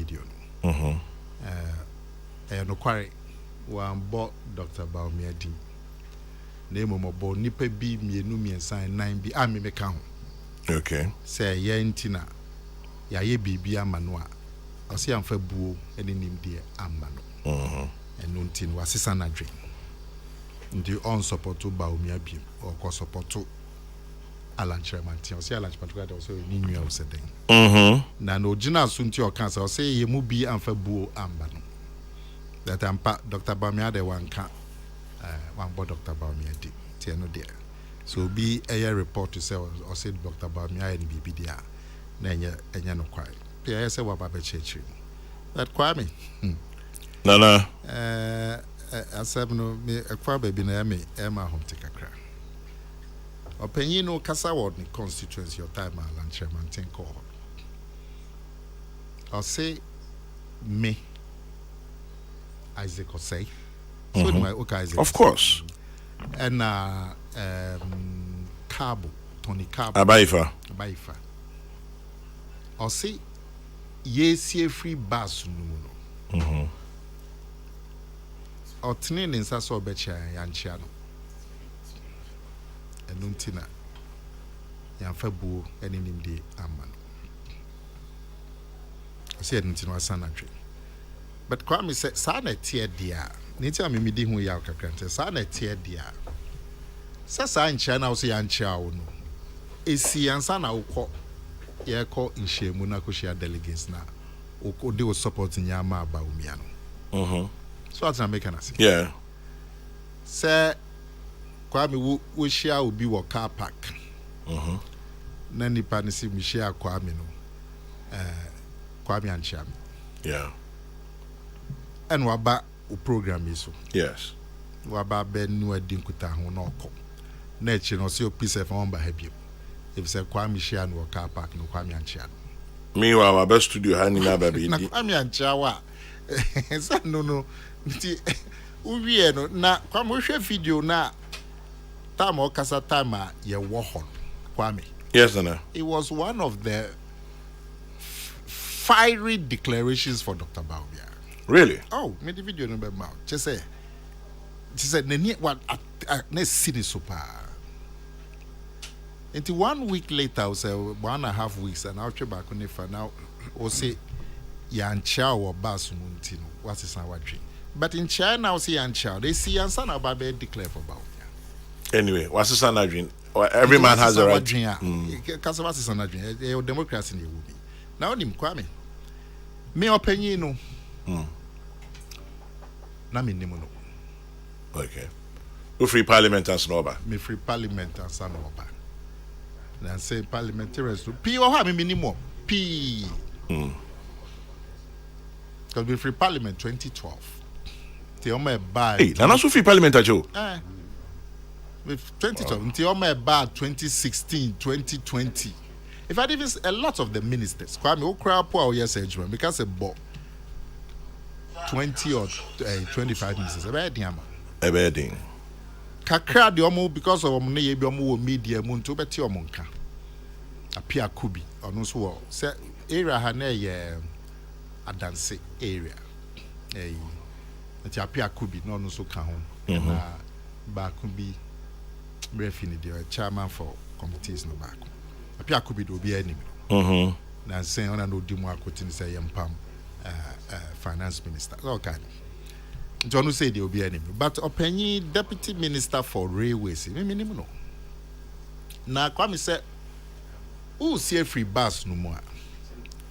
video. No quarry one bought Dr. Baumia. Name of bo nipa bi mienu miensan nine bi a me meka ho. Okay. Say ye ntina ya ye bibia amano a ose amfa buo ene nim de amano. Eno ntin wasesa na dwen. Ndi on support Baumia bi or ko support Alan Chairman. Ose Alan Chairman ose ni nua ose den. Na no gina so nti o kan say ose ye mu bi amfa buo ambano. That ampa Dr. Baumia de wanka one board Dr. Baumia did. No dear. So be a report to say or said Dr. Baumia and BB dia. Nanya and no quiet. Pia say what Baba Church. That Kwame. Nana. I said no me a kwa baby na me Emma home take a cry. Opinion no Kasa ward in constituency your time and chairman think call. I'll say me Isaac or say. So my Isaac. Of course. And Cabo, Tony Cabo. Abaifa. Or say yes, ye free bus no. Or Tinin in Sasso Becha Yanchiano. And Nuntina Yanfabu and in the Amman. I said Nintino Sanatry. But Kwame said, Sana tear dear. Nita me di hu ya kakante sa na tie dia sa ncha na wo se ya ncha wo no esi ansa na wo ye ko nhyiamu na ko share delegates na wo de wo support nyama aba umia no so atna make na say yeah say kwa me wo share obi wo car park na nipa ne si mi share kwa me no kwa me ancha yeah and waba program is so yes waba ben no adinkuta ho no ko na echi no se opise fa on ba habio if say Kwame share no car park no Kwame anchia meanwhile my best studio ha ni na ba be na Kwame anchia wa say no nti uwie no na Kwame hwe video na time o kasa time a ye wo ho Kwame yes na it was one of the fiery declarations for Dr. Baumia. Really? Oh, me the video number ma. Just say nani what na see super. Until 1 week later, I was 1.5 weeks, and I'll try back on it now. Or say Yancha or Bass Muntino. What is our dream? But in China, I see Yancha. They see Yansan about declare for Baumia. Anyway, what's the son dream? Every man has a right. Because what's the son dream? Democracy in the movie. Now, Nim Kwame. Me opinion no. Na me nimo no. Okay. We free parliament and snowba. Me free parliament and snowba. Na say parliamentarians P o ha me minimum P. Because we free parliament 2012. Ti o me ba. Hey, na so free parliament ajo. With 2012 ti o me ba 2016, 2020. If I even a lot of the ministers, Kwame Okra po o yes ejuma because a bo 20 or 25 minutes. A bedding. Kakra de omo because of omo ye bi omo media mu nto beti omo nka. Apia kubi ono so wo se area ha na ye adanse area. Ati apia kubi no ono so ka ho. Na ba kubi brefini the chairman for committees no back. Apia kubi do bi anim. Na sen ona no di mu akoti ni say yempam finance minister. Okay. John say they will be enemy. But Openyi deputy minister for railways, me no. Na Kwame say, who see free bus no more?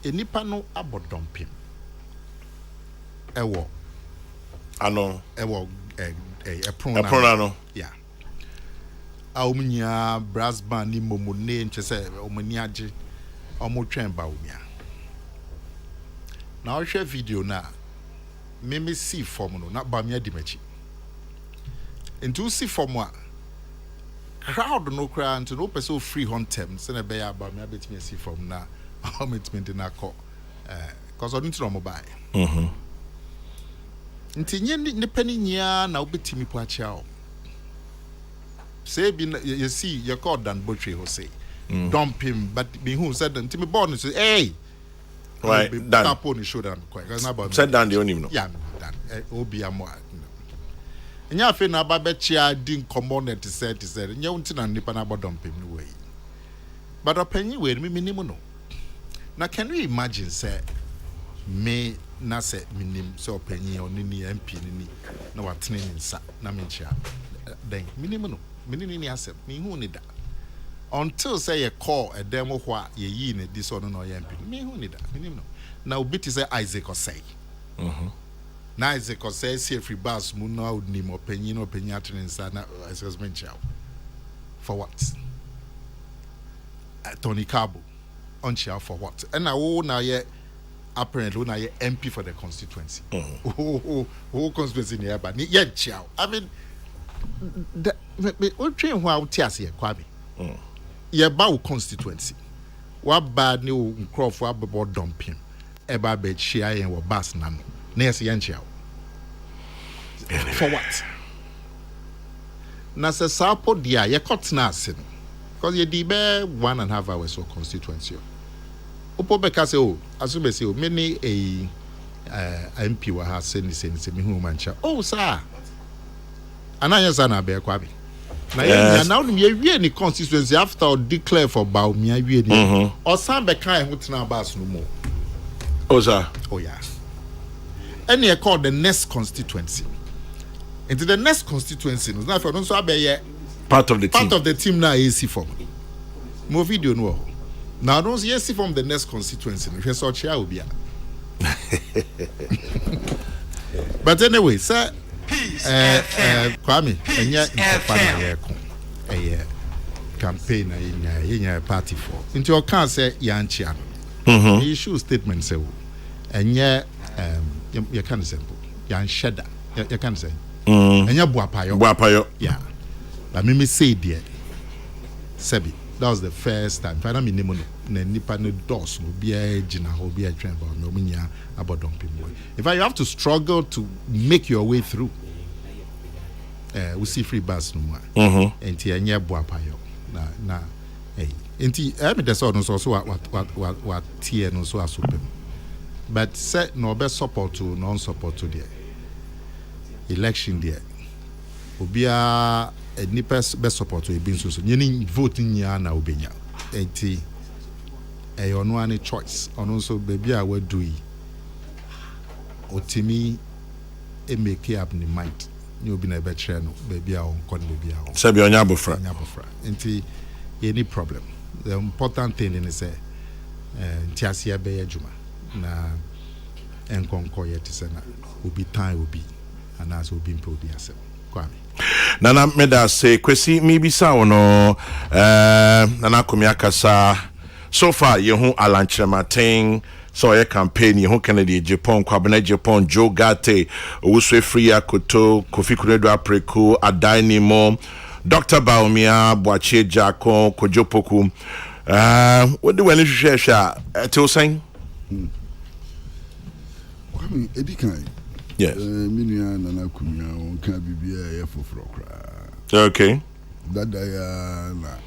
Enipa no abodompim. Ewo. Ano. Ewo Eprona no. Yeah. Aumunya brass band ni momone nche say omani age omo twen ba umia. Na o hwe video na me see form no na ba me adimachi into see form a crowd no crowd into no person free huntem se na be ya ba me abetimi see form na commitment na call cause on into no mobile nti nye ne pani nya na obetimi po acha o say bi you see you call Dan Botry ho say dump him but be who said nti me born say hey Right, done. Tap on the shoulder and quick. That's not about Set down the only no. Yeah, done. Obi amo. And ya fe na ba chia din component said nya unti na nipa na bodom pem no way. But openyi we me minimum no. Now can you imagine say me na say minim so openyi onini MP ni na watene ni nsa na me chia. Then minimum no. Minini ni asem. Me hu ni da. Until say a call a demo wha ye yi ne this one no MP. Me hu ni da. Minimum no. Now obi say Isaac or say. Na Isaac or say see free bus mu no would name opinion atene nsa na assessment chow. For what? Tony Cabo on chair for what? And now ye apparently now ye MP for the constituency. Constituency near but yet chow. I mean what train who tears here kwabi. Ye ba constituency. What bad new crop for about dumping. Eba be chia and wa bus nano. Near yen chow. For what? Na se sapo dia ye cut na sin. Because ye di be 1.5 hours for constituency. Upo beka se o, asube se o, many a MP wa ha se ni me hu mancha. Oh sir. Ananya sana be kwabi. Na ye now ye wie ni constituency after or declare for bawo me wie ni. O san be kan ho tena bas no mo. Oh sir. Oh yeah. And ye called the next constituency. Into the next constituency, no for don't so be Part of the team. Part of the team now AC form. More video no. Now don't see AC from the next constituency. If you saw chair will be. But anyway, sir, Kwame, a campaign in party for. Into your can say Yanchian. He issue statement say, and you can simple. Yan Shedda. You can say. And ya Buapayo. Yeah. Let me say dear. Sebi. That was the first time. If I minimum nipa no dos will be a jina will be a train about no minya about dumping boy. If I have to struggle to make your way through, we see free bus no more. And tia nya Buapayo. Na hey. Inti every the sort also what tia no so asupem. But set no best support to non support to there. Election there. Obia a nippers best support to a bin so you voting ya na obenya. Enti a on one choice. On also baby I will do it. Otimi e make up in mind. You be na better no baby I on con baby I. Sabi on yabofra. Enti any problem. The important thing is say ntiasia be adwuma na enkonko yet say na obi time obi and as obi mpo obi asem kwame nana meda say kwesi mi bisa wono nana komia kasa so far ye hu alanchematen so ye campaign ye hu Kennedy Japan kwabena Japan Joe Gate owuswe free akoto Kofi Kuredo Apreko Adani Mo Dr. Baumia Boache Jako Kojopoku what do we share till saying Edikan. Yes. Minia nana kumia on ka bibia ya foforo kra. Okay. Dada ya na.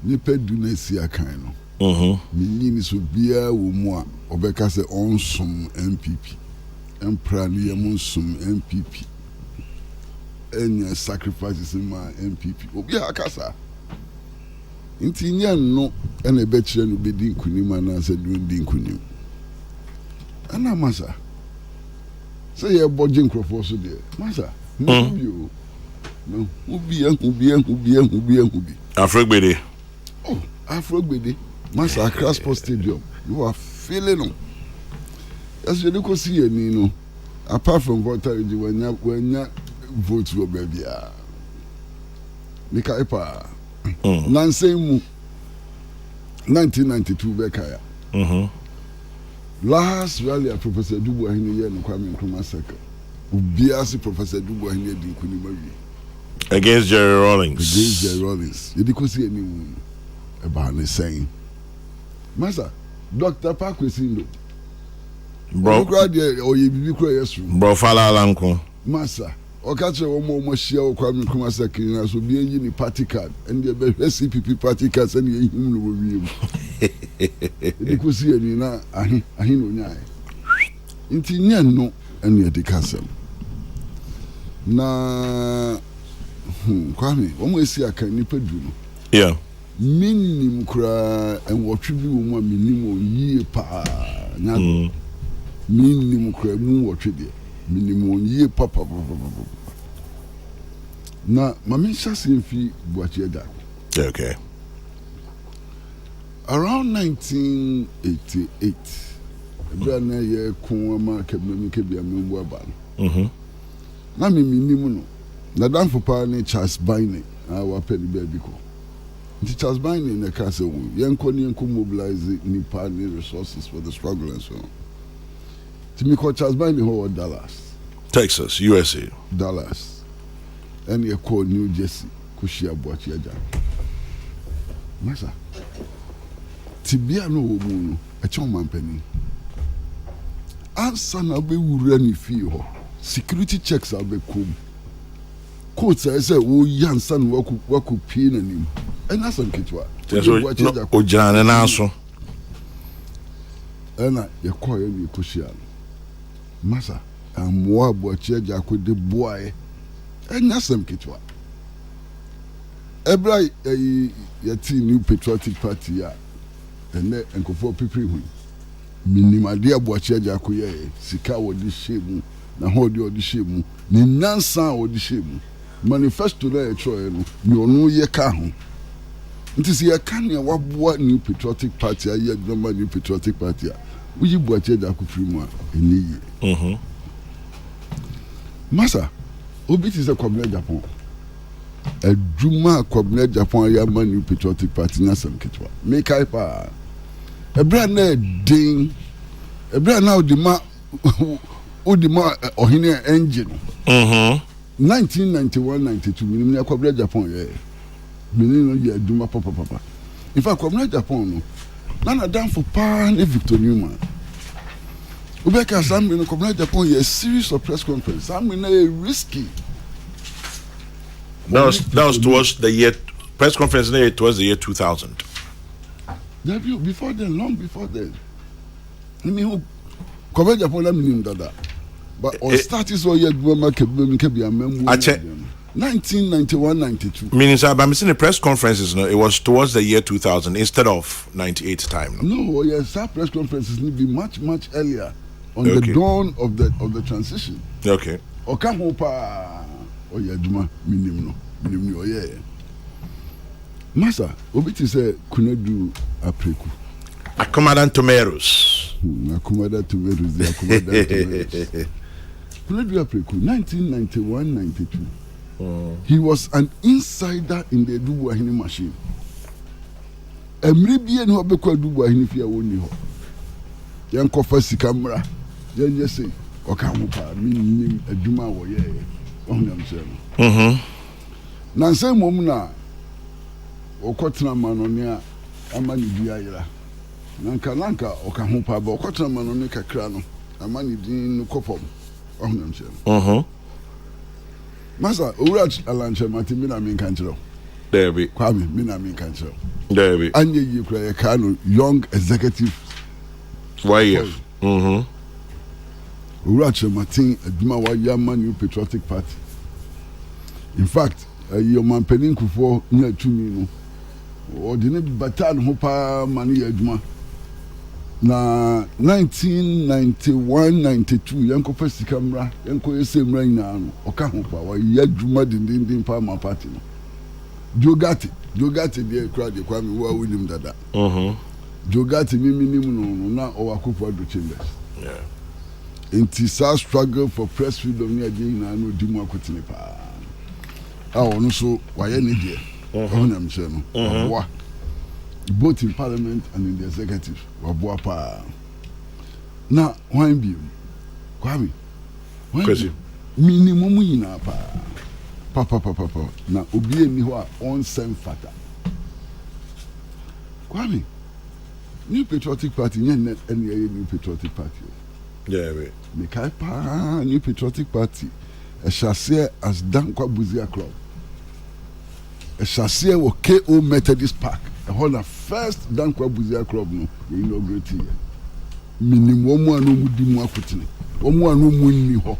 Ni pedu na si akan no. Minni so bia wo mu a obeka se onsom MPP. Empra ni yemonsum MPP. Enya sacrifices ma MPP. Obi akasa. Inti nya no ena be kire no be din kunima na se dun din kunim. Ana masa say ye bodging crofo so there masa no ubi Afrogbede oh Afrogbede masa Accra Sports Stadium you are feeling no as you go see any no apart from voter when ya vote for baby nika epa Nansen mu 1992 bekaya last rally at Professor Dubois in the year in Kwame Nkrumah second. Ubiasi Professor Dubois in the Kunimawi. Against Jerry Rawlings. Against Jerry Rawlings. You didn't see anyone about the saying. Master, Dr. Pakwesindo. Bro, or you be yes. Bro, Fala Lanko. Master, Okache omo share Kwame Nkrumah second so be any party card and the CPP party cards and him no we. You could see any na ahin onya. Inti nya no and the castle. Na Kwame, omo esi aka nipa du no. Yeah. Minimum kra and what you do minimum ye pa na minimum kra mu what you minimum ye papa na mami shasin fi buachi da. Okay. Around 1988 brana ye kunwa kebemi kebia membu aba na me minimum no na dan for pa ni Charles Bine wa pedi baby ko nti Charles Bine in the castle yenko mobilize nipa ni resources for the struggle and so on. To me call Charles Bine ho Dallas, Texas, USA. Dallas. And you call New Jersey kushia boachi aja. Masa. Tibia no wo mu no a choma mpani. Ansa na be wura ni fi ho. Security checks are be kum. Courts say wo yansa no waku pie na nim. And that's some kitwa. So o jana na so. Ena ye call you kushia. Masa amwa boachi aja ko de boy. Enya sem kitwa. Ebra yati New Patriotic Party ya. Ene enkofo pipiri hu. Minimade aboachi aja ko ye sika wodi shemu na hodi odi shemu. Ni nansa wodi shemu. Manifesto na e tro no ni onu ye ka ho. Nti se ye ka ne waboa New Patriotic Party ya ye dwama New Patriotic Party ya. Uyi boachi aja ko firi mu a eniye. Masa obi ti se Kwabena Japan. Eduma Kwabena Japan ya man New Patriotic Party na sam kitwa. Me kai pa. Ebra na din. Ebra na odima ohine engine. 1991-92 minim na Kwabena Japan ye. Minim no ye eduma papa. In fact Kwabena Japan no na dan for pa na Victor Newman. Ubeka Sammy no Kwabena Japan ye series of press conference. Sammy na risky. That was towards the year press conference towards the year 2000. Before then, long before then. I mean, who Kwabena Japan na minim dada. But on status or ye government kebi amembu. 1991-92. Meaning, sir, but I'm saying the press conferences, no, it was towards the year 2000 instead of 98 time. No, yes, our press conferences need to be much earlier on the dawn of the transition. Okay. Okahopa oye aduma minim no oye. Masa, obiti say kunedu apreku. Acomadan tomatoes. Acomadan tomatoes. Kunedu apreku 1991-92. He was an insider in the Dubu Ahini machine. Emribie no be kwa Dubu Ahini fia woni ho. Yan kofa sikamra. Yan yese okamupa minim aduma wo ye. Ohunam se no. Na nsem mom na okotena manone a amani bia yira. Nanka okamupa ba okotena manone kakra no amani din no kopom. Ohunam se no. Masa Urach Alanche Matimina min kanchero. There be Kwame mina min kanchero. There be Anye yi kra kanu young executive. Why yes. Urach Martin aduma wa yama New Patriotic Party. In fact, your man penin kufo na tumi no. O de ne batal ho pa mani aduma. Na 1991-92 yanko first camera yanko esemra ina no oka ho pa wa yadwuma dindindin pa ma party no Jogati de crowd de Kwame wa William dada Jogati minim no na o Akufo do Chambers enti sa struggle for press freedom ni ade ina no di mu akotene pa ono so wa ye ne de onam se no wa both in parliament and in the executive waboa pa na wan bi Kwame Kwesi minimum yina pa na obi eni ho a on sem fata Kwame New Patriotic Party yen New Patriotic Party yeah we me kai pa New Patriotic Party ɛhyɛaseɛ as Dankwa Buzia Club ɛhyɛaseɛ wɔ KO Methodist Park ɛhɔ na first Dankwa Buzia Club no yɛ inaugurate yɛ minim wɔn mu a no mu di mu akotene wɔn mu a no mu nni hɔ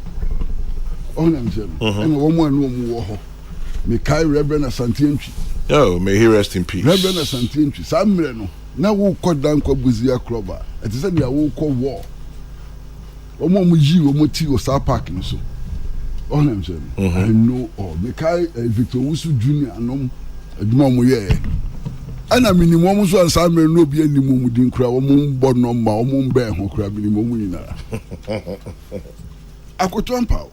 ɔna nkyɛn no ɛna wɔn mu a no mu wɔ hɔ mekai Reverend Asante Ntwi. Oh, may he rest in peace. Reverend Asante Ntwi saa mmerɛ no na wokɔ Dankwa Buzia Club a ɛte sɛ deɛ wokɔ wɔ wɔn a yi wɔn ti wɔ saa park no so ɔna nkyɛn no I know all mekai Victor Wusu Junior anom adwuma wɔn yɛ ɛna minim wɔn nso saa mmerɛ no obi anim wɔn din kura wɔn bɔ nɔmba wɔn bɛn ho kura minim wɔn nyinaa akoto ampa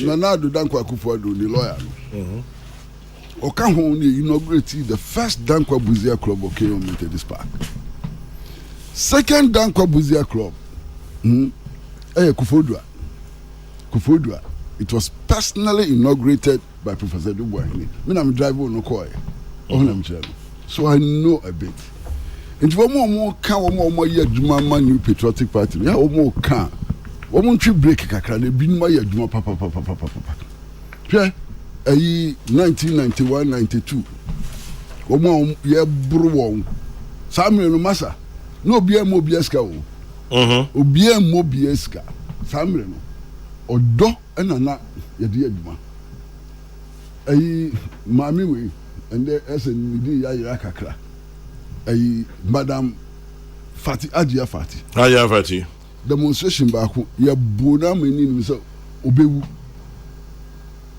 na na do Dankwa Akufo-Addo ni lawyer no ɔka ho ne inaugurate the first Dankwa Buzia Club of KO Methodist Park second Dankwa Buzia Club Kufodua it was personally inaugurated by Professor Dubois when I'm driving no car so I know a bit nti wɔn mo ka wɔn yɛ adwuma ma New Patriotic Party ya wɔn ka wɔn twi break kakra na ebinom ayɛ adwuma papa hwɛ ayi 1991-92 wɔn yɛ buru wɔn saa mmiri no masa na obiara mo obiara sika o obiara mo obiara sika saa mmiri no ɔdɔ ɛna na yɛde adwuma ayi maame wei ɛnde ɛsɛ nidi yɛayera kakra ayi Madam Fati Ajia Fati demonstration baako yɛbuo na mani nim sɛ obewu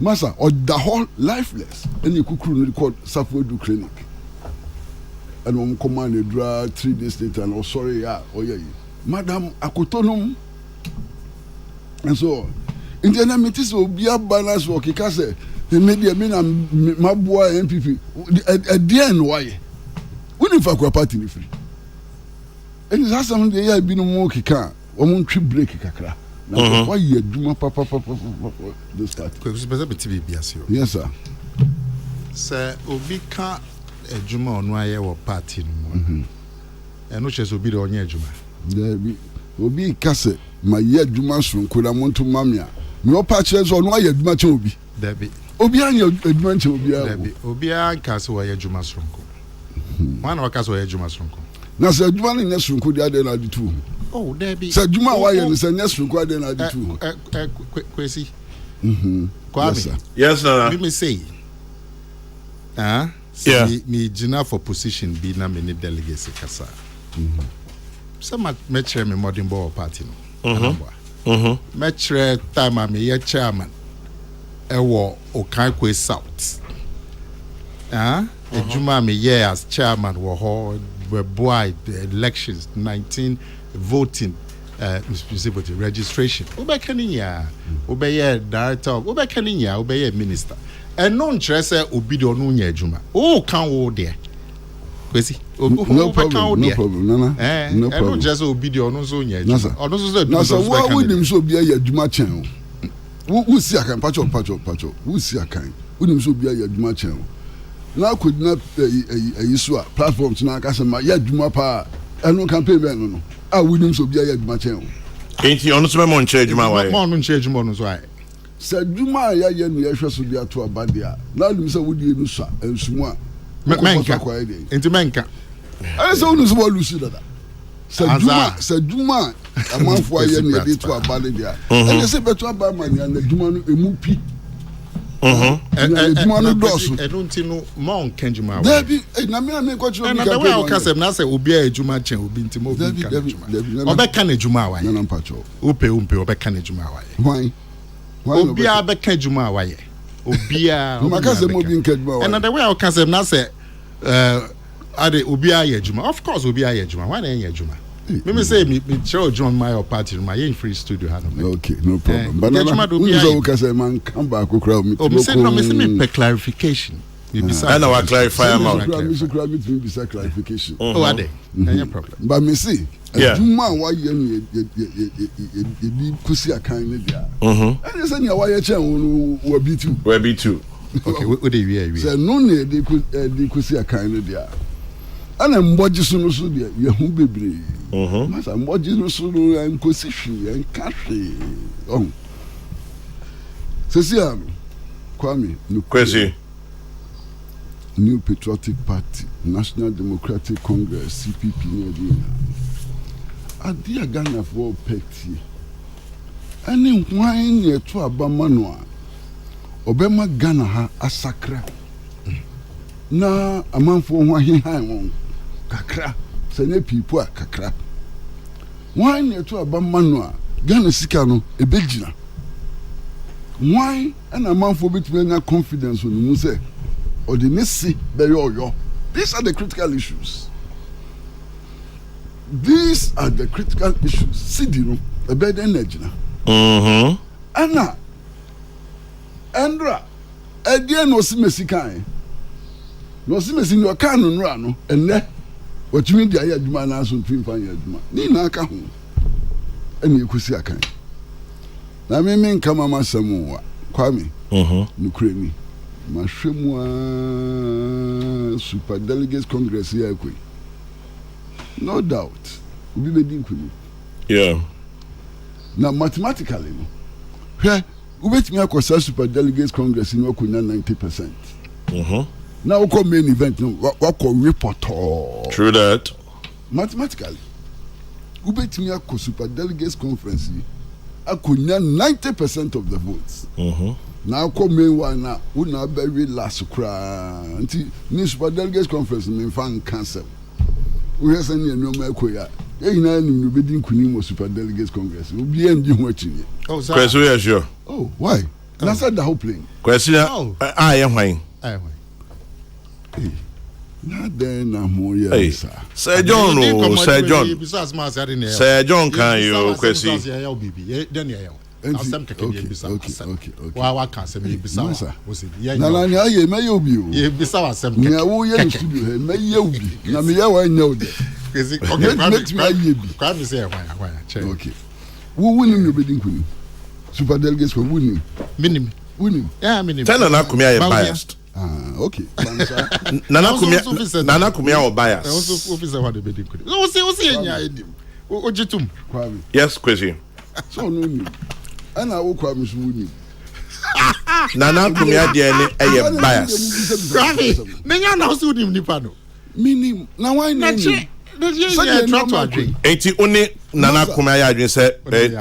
masa ɔda hɔ lifeless ɛne kukuru no called Safuedu clinic ɛna wɔn command edura 3 days later and ɔsɔre a ɔyɛ yi Madam akotonom and so in the name it is obi abana so kika sɛ media me na maboa NPP ɛdeɛn why woni fa kwa party ni free ɛni sasam de ya bi no mo kika wɔn twi break kakra na why you adwuma papa the start because better be TV biasio yes sir sɛ obi ka adwuma ɔno ayɛ wɔ party no mu ɛno kyerɛ sɛ obi de ɔnyɛ adwuma there obi ka sɛ ma yɛ adwuma sonko na monto mamia me opa kyerɛ sɛ ɔno ayɛ adwuma kyɛ obi dabi obi anyɛ adwuma kyɛ obi a dabi obi anka sɛ wɔyɛ adwuma sonko wana waka sɛ wɔyɛ adwuma sonko na sɛ adwuma no nyɛ sonko de ade na ade tu oh dabi sɛ adwuma a wayɛ no sɛ nyɛ sonko ade na ade tu kwesi Kwame yes sir let me say yeah me gina for position bi na me ne delegacy kasa sɛ ma kyerɛ me modern ball party no me kyerɛ time a me yɛ chairman ɛwɔ Okankwe South adwuma me yɛ as chairman wɔ hɔ boy the elections 19 voting specifically registration obɛka ne nya obɛyɛ director obɛka ne nya obɛyɛ minister ɛno nkyerɛ sɛ obi de ɔno nya adwuma o kan wo de kwesi no problem nana no problem ɛno nkyerɛ sɛ obi de ɔno nso nya adwuma ɔno nso sɛ na sɛ wo wonim sɛ obi ayɛ adwuma kyɛn wo si akan pacho wo si akan wonim sɛ obi ayɛ adwuma kyɛn na akodina ayi so a platforms na aka sɛ ma yɛ adwuma pa ɛno campaign bɛn no a wonim sɛ obi ayɛ adwuma kyɛn enti ɔno so mɛmɔ nkyerɛ adwuma wayɛ ɔno nkyerɛ adwuma ɔno so ayɛ sɛ adwuma a yɛayɛ no yɛhwɛ so de ato aba de a na wonim sɛ wodie no so a nsumu a menka enti menka ɛne sɛ wonim sɛ wɔlusi dada sɛ adwuma a amanfoɔ ayɛ no yɛde to aba de a ɛne sɛ bɛto aba ma nea na adwuma no ɛmu pi adwuma no dɔɔso ɛno nti no ma ɔnka adwuma dabi na me na mekɔkyerɛ obi ka pɛ ɔka sɛ na sɛ obi a adwuma kyɛn obi nti ma obi nka adwuma ɔbɛka no adwuma a wayɛ wopɛ ɔbɛka no adwuma a wayɛ obi a bɛka adwuma a wayɛ obi a maka sɛ mo bi nka adwuma a and the way I can say na sɛ ade obi a yɛ adwuma of course obi a yɛ adwuma why na yɛ adwuma me say me show John my party my in free studio ha no okay no problem but no ka say man come back okra me me say no me say me clarification me bisa and I clarify am out me so bisa clarification oh ade no problem but me say adwuma wa yɛ no ye kusi akan ne dia and say ne wa yɛ chen wo bi tu okay we dey we say no ne de kusi akan ne dia ana mbɔgye so no so de ye hu bebre masa mbɔgye no so no enkosi hwe enka hwe Sesiano, Kwame, Kwesi. New Patriotic Party, National Democratic Congress, CPP, Adia Ghana for Petty. Any wine near to Abamanoa, Obama Ghana ha asakra. Na a man for one he high kakra, sene people kakra. Wine near to Abamanoa, Ghana Sikano, a Belgian. Why and a man for between confidence on the Muse or the Nessie, these are the critical issues. These are the critical issues. Sidino, a bed energy. Anna, Andra, a dear no simesikai. No simes in your canon rano, and that what you mean the Ayadman as on Twin Fire. Nina Kahun, and you could see a kind. Na mimi kama masamuwa Kwame nukremi mashemwa super delegates congress ya kwe no doubt ubi be din kunu na mathematically no hwe ubetimi akosa super delegates congress ni okonya 90% na uko main event no wako report true that mathematically ubetimi akosa super delegates conference akunya 90% of the votes. Now come in one now, we now very last cry. Until New Super Delegates Conference in fan cancel. We have sent you no more queer. You know, you be doing Kunimo Super Delegates Congress. We'll be ending watching it. Oh, sure. Oh, why? That's not the whole plane. Question. I am wine. Hey. Not then I'm more yes. Sir John, Sir John. Sir John, can you question? Okay. Wa ka se me bisa wa. O se ya na na ya ye me obi o. Ye bisa wa sem ke. Na wo ye no studio he me ye obi. Na me ya wa nya o de. Kesi okay, kwa me say wa che. Okay. Wo wunim no bedin kunu. Super delegates for wunim. Minim. Yeah, minim. Tell na kumia ye biased. Okay. Nana kumia o bias. Also officer wa de bedin kunu. O se nya edim. O jitum. Yes, question. So no. Ana wo kwa msuni Nana kumia de ne eye bias. Menya na so nim nipa no. Minim na why na che. Eti oni Nana kumia ya adwen se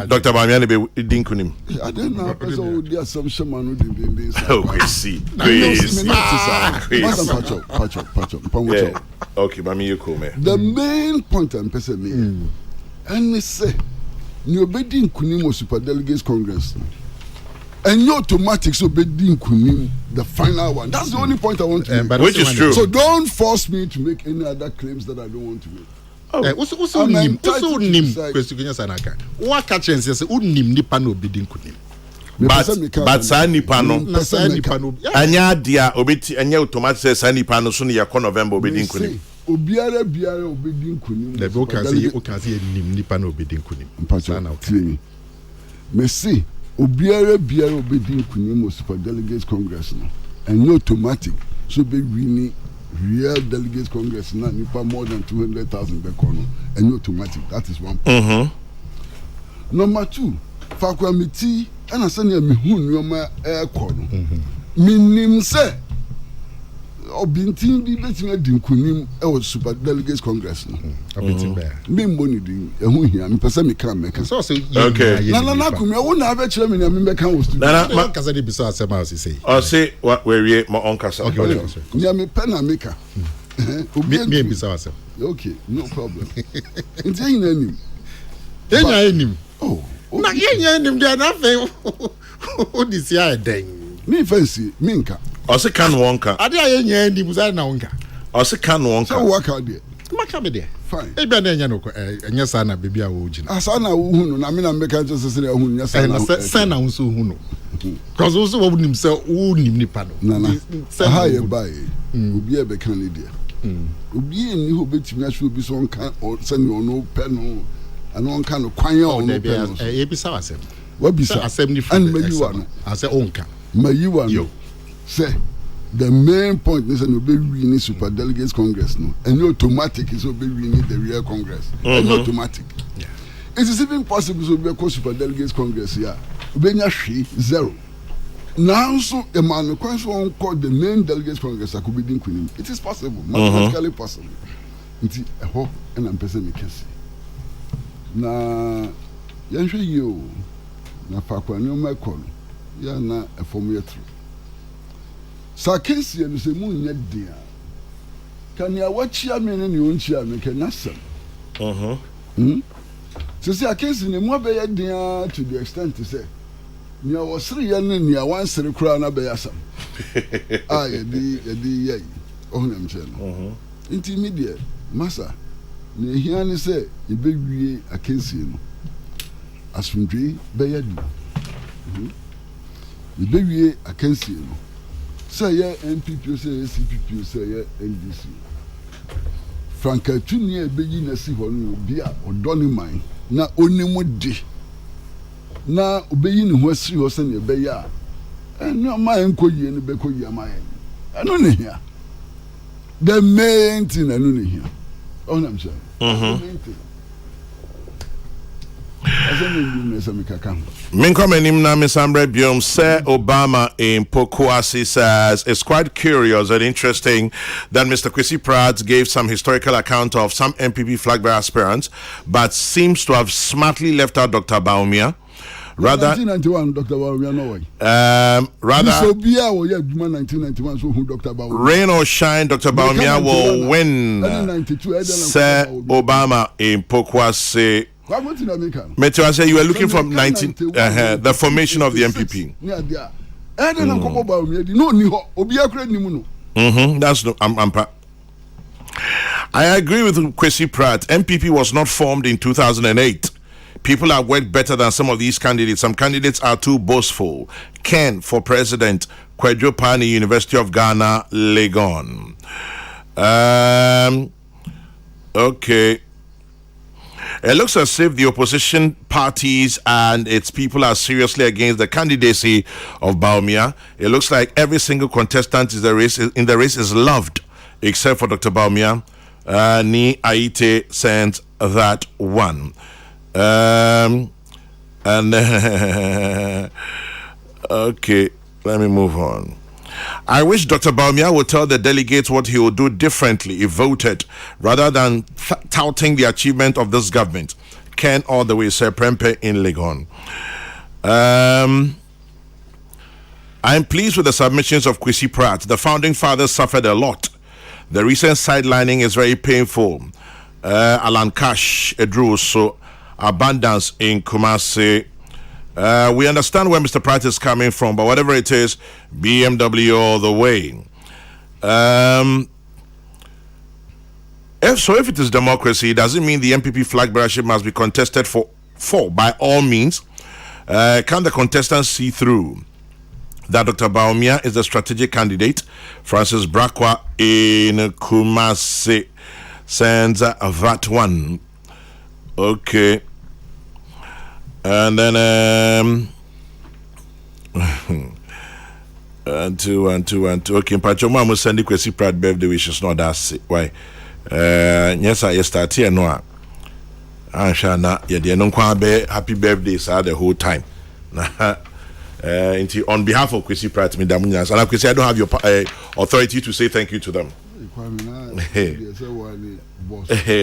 Dr. Bamian be din kunim. I don't know because all the assumption man no dey Oh, crazy. Okay, mami you cool man. The main point I'm person me. And say you obedi nkunim Super Delegates Congress and you automatic so obedi nkunim the final one. That's the only point I want to make. Which is true. So don't force me to make any other claims that I don't want to make. Also nim question sanaka. Wa ka chance say unim nipa na obedi nkunim. But sa nipa no anya dia obeti anya automatic say sa nipa no so ne yakọ November obedi nkunim. Obiara obedi nkunim. The book can see nim nipa na obedi nkunim. Sana okay. Me see obiara obedi nkunim Super Delegates Congress no. And no automatic so be winning real Delegates Congress na nipa more than 200,000 be kono and no automatic. That is one point. Number 2, fa committee and I say me hu nyoma e kono. Minim say obintin bi betime di nkunim e wo Super Delegates Congress no. Obintin be. Me mboni di e hu hia me pese me kan me kan. So okay. Na kumia wo na be kire me na me kan wo studio. Na kasa de bisa asema o say. O say what we my own kasa. Okay. Ya me pen na make. Me bisa asema. Okay, no problem. Nti yin anim. Enya anim. Oh. Na yen anim dia na fe. O disi a den. Me fancy, me nka. O se kan wonka. Ade a yen anim za na wonka. O se kan wonka. So work out there. Maka be there. Fine. E bia na enya no enya sa na bebi a wo gina. Asa na wo hunu na me na make just say hunu nya sa na. Sa na wo so hunu. Cause also wo nim say wo nim nipa no. Na. Ha ye bai. Obi e be kan ni there. Obi ni ho betimi ahwe obi so nka se ne ono pe no. Ana on kan kwan ya ono pe no. E bisa asem. What bisa? Asem ni and mayiwa no. Ase onka. Mayiwa no. Say the main point is no be winning Super Delegates Congress no. And automatic is be winning the real Congress. And automatic. Yeah. It is even possible to be a Super Delegates Congress here. Obenya 0. Now, so a man question called the main delegates congress could be doing. It is possible, mathematically possible. It's a hope and I'm person case. Na yansho you na pakwa ni o mekọ ya na efom yetru. Sa case ye no se mu nya dia. Kan ya wachia me ne o nchia me ke nasem. So say a case ni mu be ya dia to the extent to say nia wasiri ya ne nia wansiri kura na be yasam. Ah ye ye ohunam che no. Intermediate masa na ehia ne se ebewie akensie no asundwe beya du ebewie akensie no se ye NPP se ye CPP se ye NDC franka tuni ebeyi na si ho no obi a odoni man na onimu de na obeyi ne ho asiri ho se ne beya eno ma enkoyie ne bekoyie ma ye eno ne hia the main thing eno ne hia onam say Minkomenim na Misambre Biom say Obama in Pokuasi says it's quite curious and interesting that Mr. Kwesi Pratt gave some historical account of some MPP flag bearer aspirants, but seems to have smartly left out Dr. Baumia. Rather, 1991, Dr. Baumia, no way. Rather, so be our 1991, so who Dr. Baumia. Rain or shine, Dr. Baumia will win. Say Obama in Pokuasi. Metro, say you were looking from the formation of the MPP. That's no. I agree with Kwesi Pratt. MPP was not formed in 2008. People have worked better than some of these candidates. Some candidates are too boastful. Ken for president. Kwadwo Pani, University of Ghana, Legon. Okay. It looks as if the opposition parties and its people are seriously against the candidacy of Baumia. It looks like every single contestant in the race is loved, except for Dr. Baumia. Ni Aite sent that one. And okay, let me move on. I wish Dr. Baumia would tell the delegates what he would do differently if voted, rather than touting the achievement of this government. Ken all the way, Sir Prempe in Legon. I'm pleased with the submissions of Kwesi Pratt. The founding fathers suffered a lot. The recent sidelining is very painful. Alan Cash, Edruso, abundance in Kumasi. We understand where Mr. Pratt is coming from, but whatever it is, BMW all the way. If it is democracy, it doesn't mean the MPP flag bearership must be contested for by all means. Can the contestants see through that Dr. Baumia is the strategic candidate? Francis Brakwa in Kumasi sends that one. Okay. And then two. Okay, Pacho Mama send Kwesi Pratt birthday wishes. No, that's it. Why? Yes, I start here. No, I shall not. Yeah, no happy birthday, sir, the whole time. On behalf of Kwesi Pratt, me damunyas, and Kwesi, I don't have your authority to say thank you to them.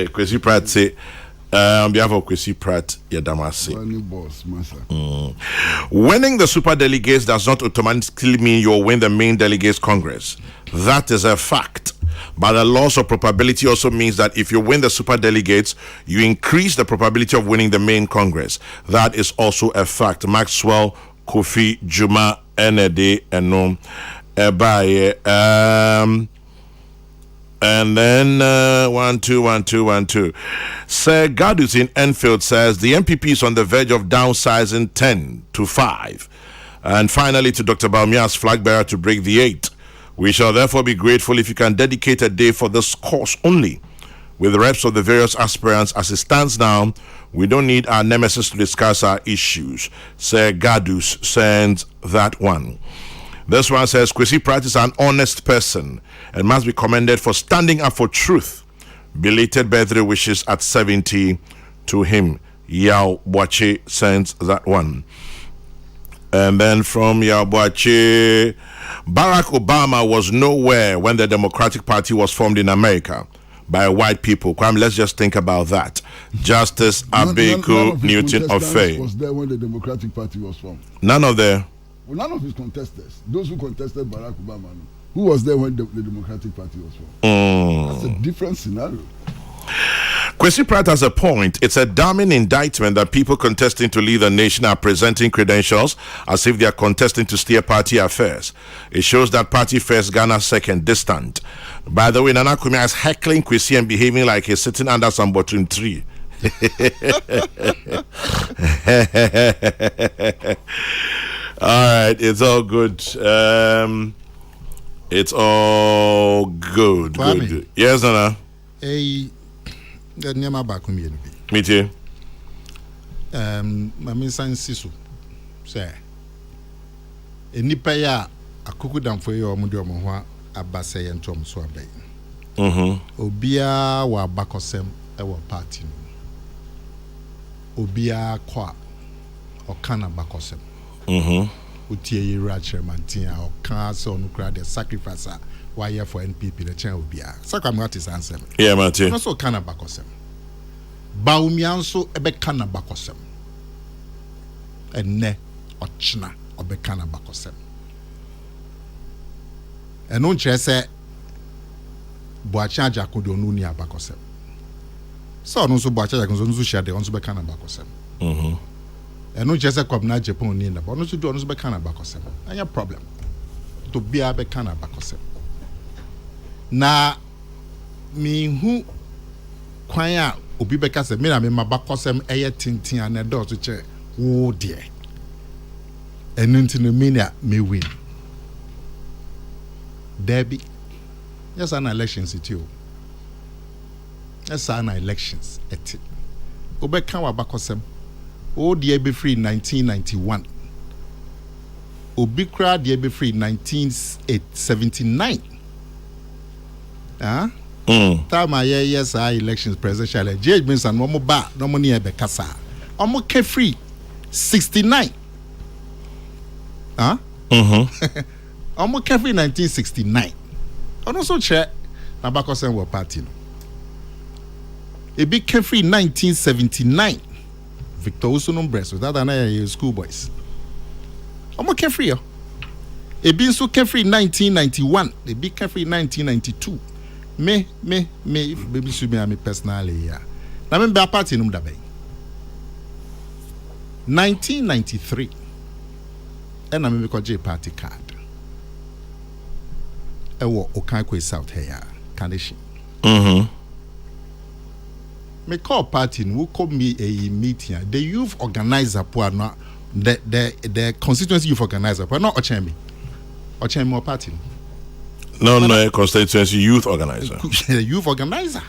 Kwesi Pratt say. On behalf of Kwesi Pratt, Yadamasi. Winning the super delegates does not automatically mean you'll win the main delegates Congress. That is a fact. But the loss of probability also means that if you win the super delegates, you increase the probability of winning the main Congress. That is also a fact. Maxwell, Kofi, Juma, Enede, Enom, Ebaye, and then 1 2 1 2 1 2. Sir Gadus in Enfield says the MPP is on the verge of downsizing 10 to 5. And finally, to Dr. Baumia's flag bearer to break the 8. We shall therefore be grateful if you can dedicate a day for this cause only. With the reps of the various aspirants as it stands now, we don't need our nemesis to discuss our issues. Sir Gadus sends that one. This one says Kwesi Pratt is an honest person and must be commended for standing up for truth. Belated birthday wishes at 70 to him. Yao Boache sends that one. And then from Yabuachi, Barack Obama was nowhere when the Democratic Party was formed in America by white people. Kwame, let's just think about that. Justice Abeku Newton of Fame was there when the Democratic Party was formed. None of them. Well, none of his contestants, those who contested Barack Obama, who was there when the Democratic Party was formed? That's a different scenario. Kwesi Pratt has a point. It's a damning indictment that people contesting to lead the nation are presenting credentials as if they are contesting to steer party affairs. It shows that party first, Ghana second, distant. By the way, Nana Kumia is heckling Kwesi and behaving like he's sitting under some bottom tree. All right, it's all good. It's all good. Good. Yes, Nana. Hey, the name of back me. Me too. Mami Sansisu say, nipa ya akuku damfo ye omude omo ho abase ye ntom so abai. Obia wa bakosem e wo party no. Obia kwa okana bakosem. Utie yira chairman a oka se onu kra the sacrifice why here for NPP the chair obia. Sakam what is answer. Yeah, Martin. No so kana bakosem. Baumia nso ebeka na bakosem. Enne ochna obeka na bakosem. Eno nche se boacha ajakodo onu ni abakosem. So no so boacha ajakodo nso hia de onso beka na bakosem. Eno nche se kwabna Japan ni na bo no so do onso beka na bakosem. Anya problem. To bia beka na bakosem. Na mi hu kwan a obi beka se me na me mabakosem eye tintin anedo so che wo de enu ntino me na me win Debbie. Yes, an elections it you. Yes, an elections it. Obeka wa bakosem. O de be free 1991. Obi kra de be free 1979. Time yes elections presidential judgments and one ba no money e be kasa. Omo ke free 69. Omo ke free 1969. Ono so che na bakosem wo party no. E be ke free 1979. Victor Usunum Breast that na school boys. Omo ke free yo. E be so ke free 1991. E be ke free 1992. Me if baby should be me personally ya. Na me be party num da bay. 1993. And na me ko J party card. Ewo Okankwe South here condition. Me call party who call me a meeting. The youth organizer po na the constituency youth organizer po not Ochemi. Ochemi more party. No, constituency youth organizer. The youth organizer.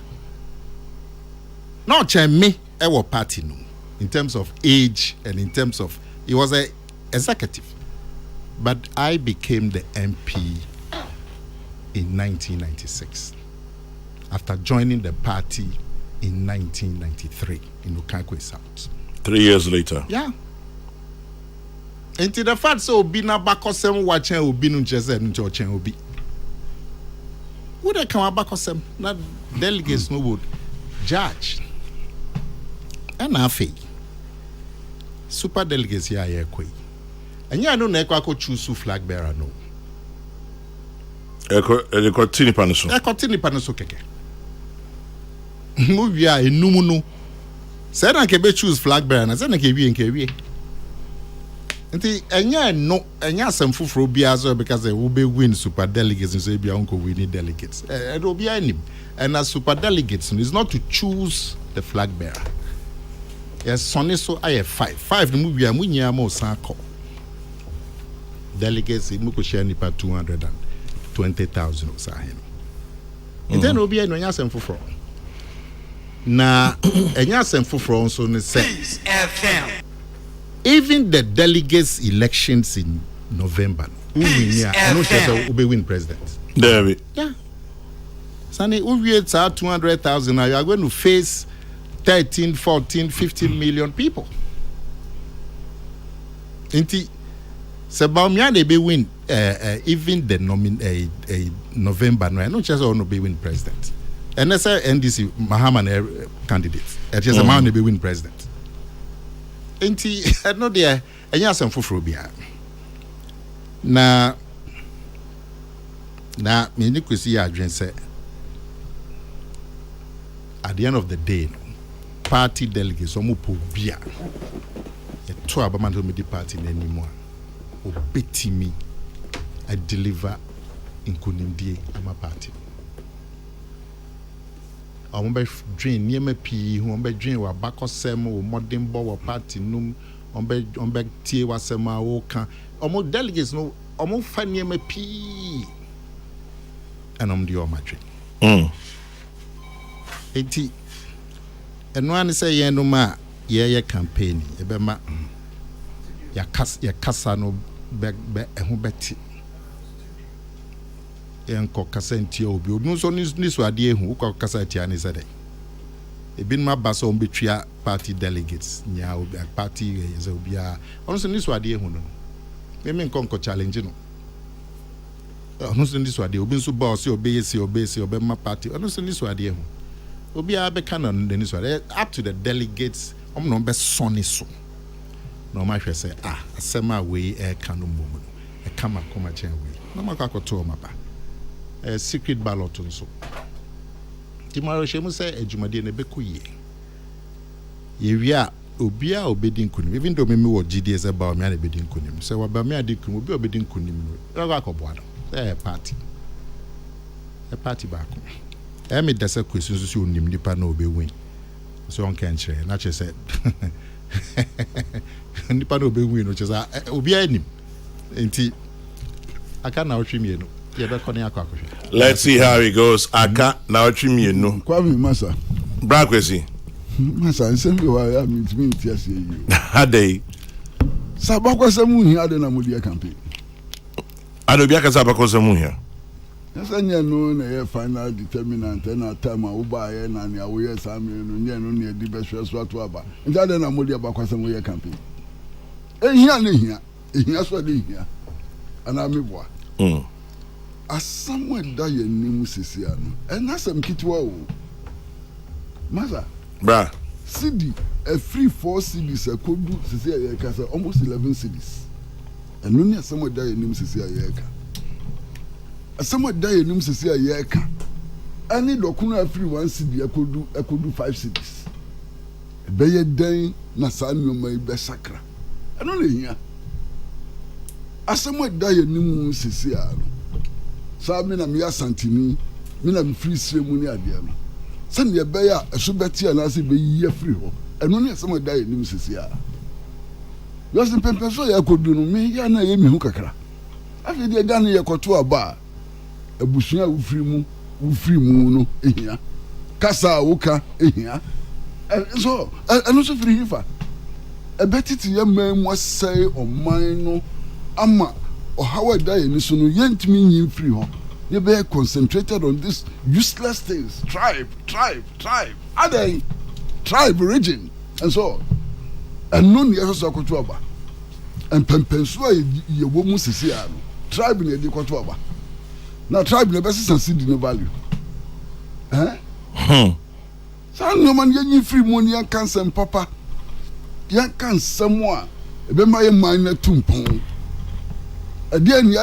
Not Ochemi ewo party no. In terms of age and in terms of he was a executive. But I became the MP in 1996 after joining the party in 1993 in Okankwe South. 3 years later. Yeah. Until the fact so obi na bakosem watching obi nu chese nu chochen obi. Who they come bakosem na delegates no would judge. And afi super delegates here here koi. And you know na ekwa choose flag bearer no. Eko tini panaso. Eko tini panaso keke. Movie a enumu no. Say na ke be choose flag bearer na say na ke wie nke wie. Nti enya asem foforo bia so because we be win super delegates so bia unko win delegates. E do bia anim. And as super delegates is not to choose the flag bearer. Yes, sonne so I have 5. 5 no movie a munya ma osan call. Delegates mu ko share nipa 220,000 or so. And then obi eno enya asem foforo. Na enya asem foforo so ne sense. Even the delegates elections in November, who win here? I know she will win president. David. Yeah. Sunny, who wins 200,000 now? You are going to face 13, 14, 15 million people. Inti So Baumia they be win even the November no just no be win president. And that's a NDC Mahaman candidate. It is a man they be win president. Enti no there enya asem foforo bia. Na me ni kwesi ya adwen say at the end of the day party delegates omo po bia. E to abaman to me the party anymore. Obetimi I deliver in kunimdie ama party. Omo be dream niema pii hu omo be dream wa bakosem o modern bo wa party num omo be tie wasem a wo kan omo delegates no omo fa niema pii anom di o ma dream enti eno an say yen no ma ye campaign e be ma ya kasa no be ehu beti enko kasa ntia obi no so ni so ade ehu ko kasa tia ni sede e bin ma baso on betwia party delegates nya obi party ye obi a ono so ni so ade ehu no me nko challenge no ono so ni so ade obi so boss obi ma party ono so ni so ade ehu obi a be kana no ni so ade up to the delegates no be sonny so no ma hwe say asema we e kanu momu e kama koma chen we no ma ka koto mapa secret ballot nso timaro shemu say ejumade na bekuye ye wia obi a obedi nkunim even though me wo GDS about me na obedi nkunim say wa ba me adi kunim obi obedi nkunim no ra akobo ado say party back me dasa question so onim nipa na obi win so on can share na che say nipa na obi win no che say obi anim enti aka na otwemi no. Let's see how it goes. Aka na otwemi no. Kwame Masa. Bra kwesi. Masa nsembe wa ya mitimi ntiase yi. Adey. Sabakwasemu hi ade na modi campaign. Ado bia ka sabakwasemu hi. Yasanya no na ye final determinant na time a uba ye na ne awo ye same no nye no ne di behwe so ato aba. Ndade na modi abakwasemu ye campaign. Ehia na ehia so de ehia. Ana meboa. Asamwe da ye nimu sisi ano enasem kitwa o maza bra CD a free 4 CDs a kodu sisi ya ka say almost 11 CDs eno ni asamwe da ye nimu sisi ya ka asamwe da ye nimu sisi ya ka ani dokunu a free 1 CD a kodu 5 CDs be ye dan na sa nyoma be sakra eno le hia asamwe da ye nimu sisi ya no sa me na me asantini me na me free sremu ni ade no se ne be ya eso beti na se be yi free ho eno ne se mo da ye nim sisi a yo se pempe so ya kodu no me ya na ye mi hu kakra afi de ga na ye koto aba abusun a wo free mu no ehia kasa woka ehia so eno so free hifa e betiti ye mamu sai o man no ama how die in so no yentimi nyin free ho you be concentrated on this useless things tribe adai tribe region and so and no near so kwato aba and pempenso ye wo mu sisi a no tribe ne di kwato aba na tribe ne be sense no value san no man yin free money and cancer papa yan kan samwa e be ma ye man na tumpon again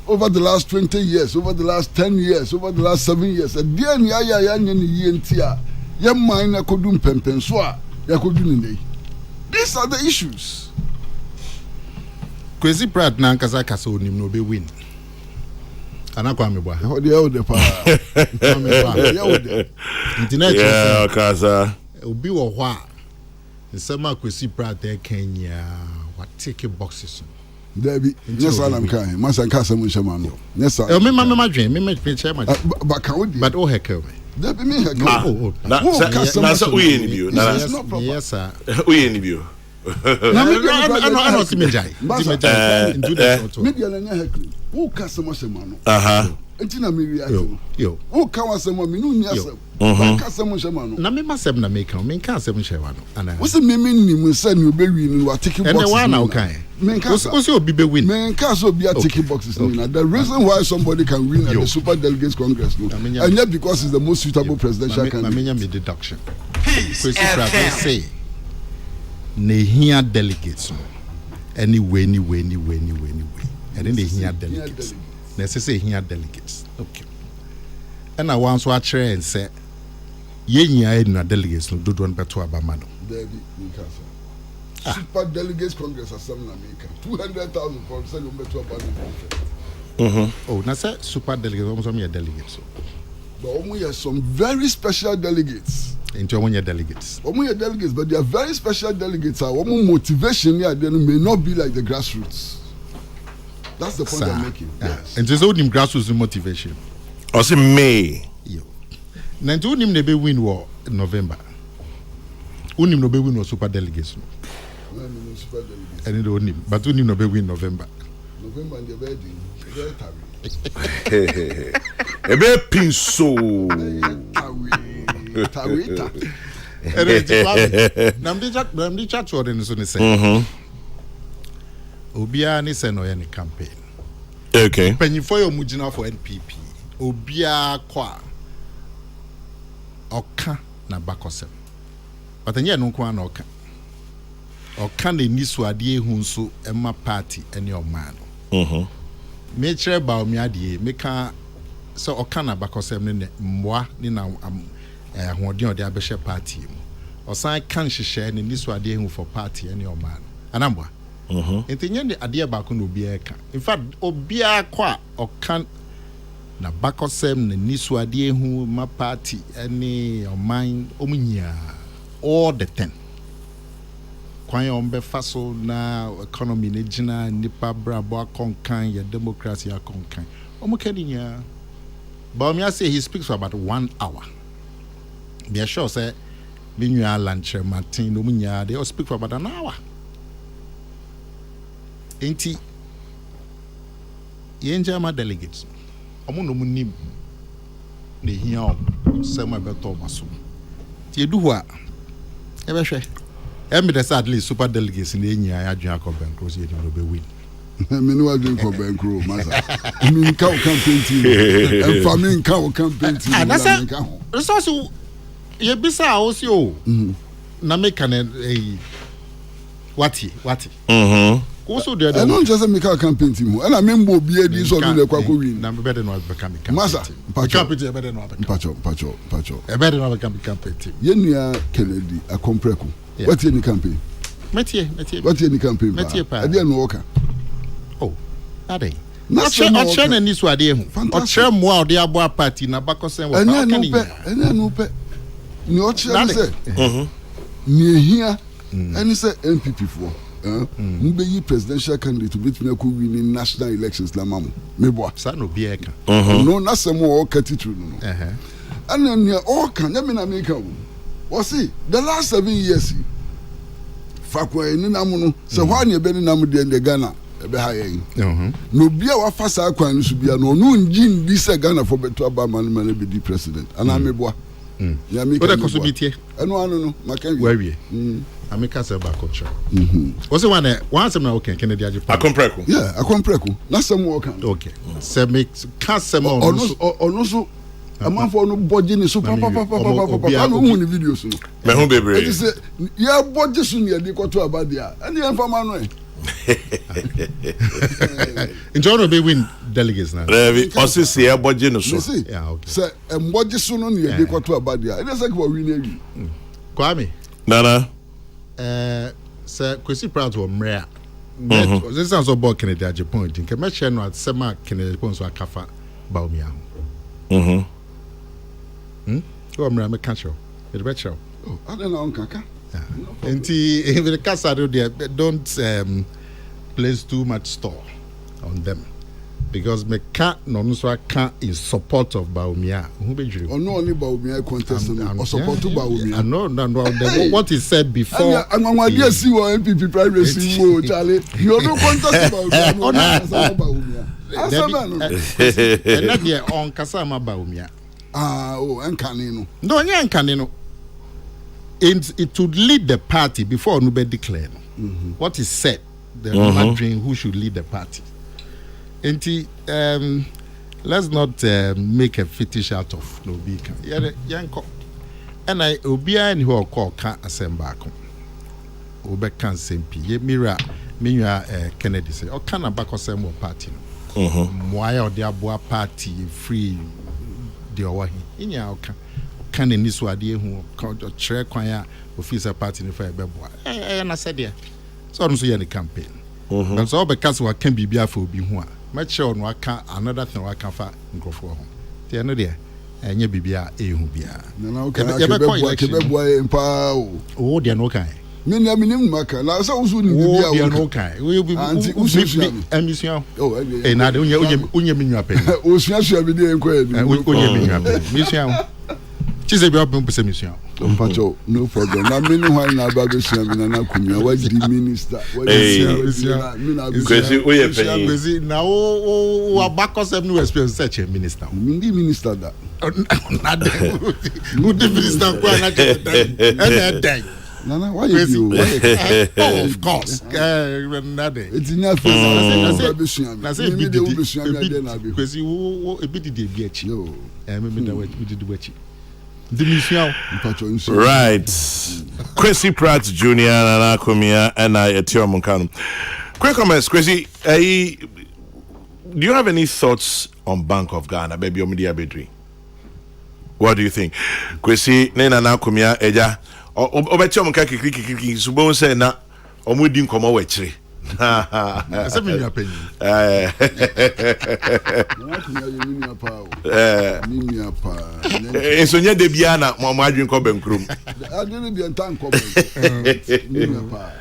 over the last 20 years, over the last 10 years, over the last 7 years, again ntia ya mine kodum pempensoa ya kodun. These are the issues. Kwesi Pratt na nkasa kasa onim no be win. Anakwa mebwa. Ho de pa. Yeah, kasa. Obi wo ho a nsema Kwesi Pratt e Kenya. Take boxes. Debbie, yes, I'm kind. Masa kasa mu shema no. Yes, sir. Me dwen, me chairman. But can we? But oh heck. Debbie me heck. Na so we in bio. Yes, sir. We in bio. I know see me jai. Me dia na nya heck. Who kasa mu shema no. Entina me react. Yo. Who can was some me no nia sem. Ba ka sem shema no. Na me ma sem na me kan. Me kan sem shewa no. Ana. Wo se me ni mu say no be win no ticket boxes. And the one now kan. Me kan so obi be win. Me kan so be ticket boxes no. The reason why somebody can win at the Super Delegates Congress no. And yet because it's the most suitable presidential candidate. Na me deduction. Kwesi Pratt say Nehia delegates. Anyway. And then they hear delegates. They say hear delegates. Okay. And I once watch and say, ye na delegates no do one better abamano. Super Delegates Congress as some America. 200,000 for sell better abamano. Oh, na say super delegates almost me delegates. But only have some very special delegates. Into one year delegates. Only delegates, but they are very special delegates. Our motivation here then may not be like the grassroots. That's the point I'm making. Yes. And there's only grassroots motivation. I say May. Yo. Now do him the win war in November. Unim no be win or super delegates. No super delegates. And only, but unim no be win November. November and the wedding. Ebe pinso. Namdi chat or in so say. Obia ni say no any campaign. Okay. Penny for your mujina for NPP. Obia kwa. Oka na bakosem. But enye no kwa na oka. Oka na ni so ade ehu nso emma party any of man. Me chere ba omi ade me ka so oka na bakosem ne mwa ni na ahoden ode abehye party mu. Osan kan hyehyɛ ne ni so ade ehu for party any of man. Anambwa. Entinye ne ade ba ko no obia ka. In fact obia kwa oka na bakosem ne ni so ade ehu ma party any of man omunya all the 10. Kwan ombe faso na economy ne gina nipa brabo akonkan ya democracy akonkan. Omukaninya. But me say he speaks for about 1 hour. Be sure say Binyua lunch Martin omunya they all speak for about an hour. Enti yenja ma delegates. Omo no munim ne hia sema beto maso. Ti edu ho a e be hwe. Say at least super delegates in the enya adwan akọben cross ye no be win. Me no adwan akọben cross masa. Me nka o campaign team. E fa me nka o campaign team. And that's resource ye bisa o si o. Na make an wati. Also the I don't just make a campaign team. And I remember be a so do the kwako win. Na better no become campaign. Masa, campaign better no become. Pacho. E better no become campaign team. Ye nua Kennedy a Kokrokoo. What any campaign? Metie. What any campaign? Metie pa. I didn't know worker. Oh, ade. Na che na ni so ade hu. O che mo a ode abo party na bakosen wo. Enya no pe. Ni o che say. Ni ehia. Any say MPP for. Mbe yi presidential candidate to beat me ko win in national elections la mamu. Me boa. Sa no bi e kan. No na sem o kati true no. And then all can ya me na make am. What see the last 7 years fakwa ni namu no se hwa ne be ni namu de Ghana e be ha yen no bia wa fa sa kwan no so bia no no ngin bi se Ghana for beto aba man be di president ana me boa ya me ka so bitie eno no makan wi ameka se ba culture was one sem na okay Kennedy Ajipa Akompreko yeah Akompreko na sem wo kan okay se make ka sem ono so amanfo no bodge ni so papa no hu ni videos no me hu bebre it is ya bodge so ni ade kwato abadia and ya fama no enjoy no be win delegates na osisi ya bodge no so yeah okay say bodge so no ni ade kwato abadia it is like for win ewi Kwame nana say Kwesi Proud to mrea this sounds so about Kennedy Ajipa din ke me share no asema Kennedy Ajipa so akafa ba omi aho mra me catch you. It bet you. Oh, I don't know kaka. Enti if the casa don't place too much store on them. Because me can't in support of Baumia. Who be you? Or no only Baumia contest or support to Baumia. No. What he said before. I'm going to see what MPP privacy, Charlie. You're no contest Baumia. ɛnɛ deɛ ɔnkasa ma ba omia ɛnkane no no ɔnyɛ nkane no it would lead the party before no be declare no. What is said the wondering who should lead the party and let's not make a fetish out of no be yanko and I obia and who call can assemble obe kan sempi ye mira menua Kennedy say o kan abakosem wo party no moya ode aboa party free de owahi inya o kan ni so ade hu kire kwan a officer party ni fa ebeboa na said there so no so ye the campaign but so be case wa kan bibia fa obi hu a ma che no aka another thing wa kan fa nkrofo ho te no there enye bibia ehu bia na o kan akebeboa empa o de no kan men ya minim maka na so usu ni bibia o no kan anti usu emission na de onye minua pe o suasua bi de enko ya onye minua pe mission chize bi open pese mission Pacho, no problem. Na mini why na ba be sua mi na kumia wa di minister. Kwesi oye penyi. Kwesi na o abakosem no experience such a minister. Mindi minister da. Na de. Who the minister kwa na dey. Nana, why you? Oh, of course. Na de. It's enough for na be sua mi. Na say me de wo be sua mi ade na be. Kwesi wo e bi di bi achi. No. Me da we di achi. The mission. Right. Kwesi Pratt Jr. Nana Kumia and I Etio Munkano. Quick comments, Kwesi. Do you have any thoughts on Bank of Ghana, baby Omidia Bedri? What do you think? Kwesi Nana Kumia Eja. Obetio Munkaki Kiki Subon say na Omudin Komo Wechri. Asa me yapeni. Nini pa. Ensonya de bia na mo adwin ko bankrum. Adwin bi entan ko nini pa.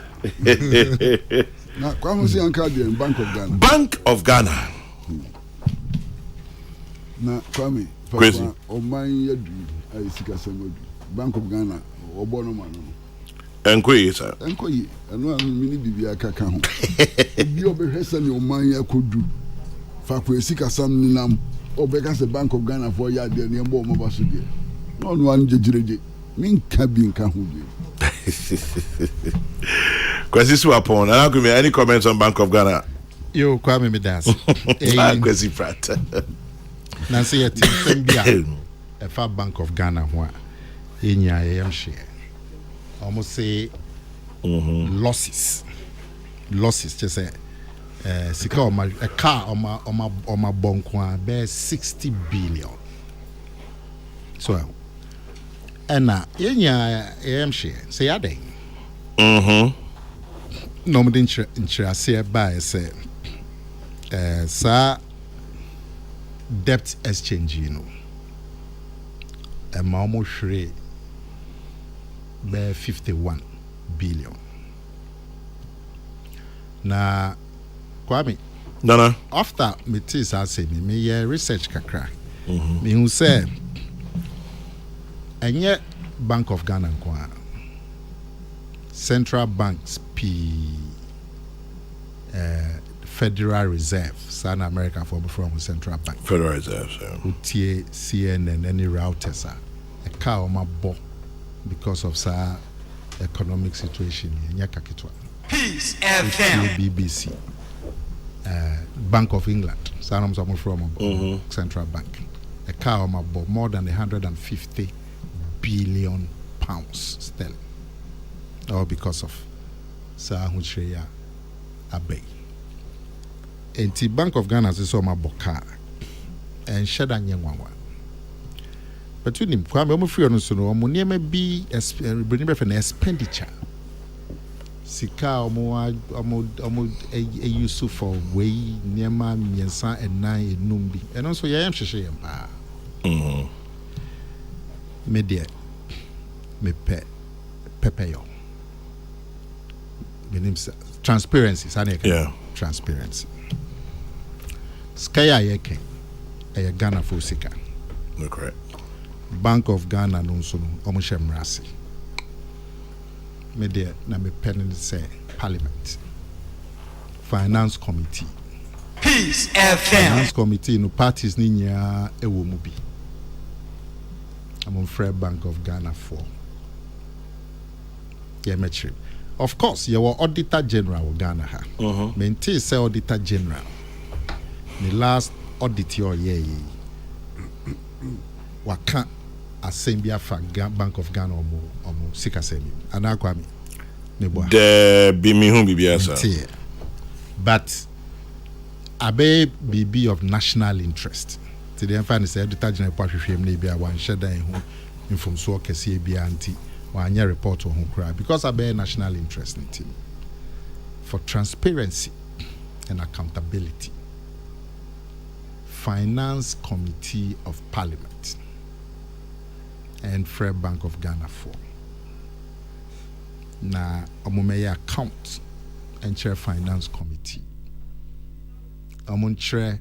Na kwa mo si anka de Bank of Ghana. Bank of Ghana. Na kwa me Crazy. O man yadu ai sika samodu. Bank of Ghana obo no man no. Enkoyi sir. Enkoyi anu anu mini bibia kaka ho. Bi obehwesa ne o man yakodu. Fa ko esika sam ninam obeka se Bank of Ghana for ya de ne mbo mo baso de. No no an jejireje. Min ka bi nka ho bi. Kwesi su upon. Any comments on Bank of Ghana? Yo, Kwame Midas. Kwesi Pratt. Na say it bia e fa Bank of Ghana ho a enya yam share. Almost say losses just say sika a car on my bonkwa be 60 billion so and na yenya am share say aden no me intra say by say sa debt exchange you know e ma mo hwere be 51 billion. Na Kwame. Nana. After me tis I say me research kakra. Me who say enye Bank of Ghana kwa Central Banks Federal Reserve South America from Central Bank. Federal Reserve. Utie CNN any routers a car on my bo because of sa economic situation in Yakakitwa. Peace FM. BBC. Bank of England. Sanam someone from Central Bank. A car on my board more than 150 billion pounds sterling. All because of Sahucheya Abbey. And the Bank of Ghana is on my boka and Shadan Yangwa. But with him, Kwame, I'm free on so no money may be an expenditure. Sika omo use for way niema miensa and nine numbi. And also I am sheshe pa. Me dear, me pepeyo. Me name transparency. Yeah. Transparency. Skaya yeke. A Ghana for sika. Correct. Bank of Ghana no so no omo shemrase me de na me pen say parliament finance committee Breeze FM. Finance committee no parties ni nya ewo mu bi. I'm on Fair Bank of Ghana for. Yeah, metri. Of course, you were Auditor General of Ghana ha. Maintain say Auditor General. The last audit your year. Waka Assembly for Bank of Ghana omo sika semi. Anakwami. The Bimihum Bibiasa. But abe BB of national interest. Today I'm finding say Auditor General Patricia Mnebia one share in from so kesi bia anti one year report on cry because abe national interest in team for transparency and accountability. Finance Committee of Parliament and Fair Bank of Ghana for. Na omumeye account and chair Finance Committee. Chair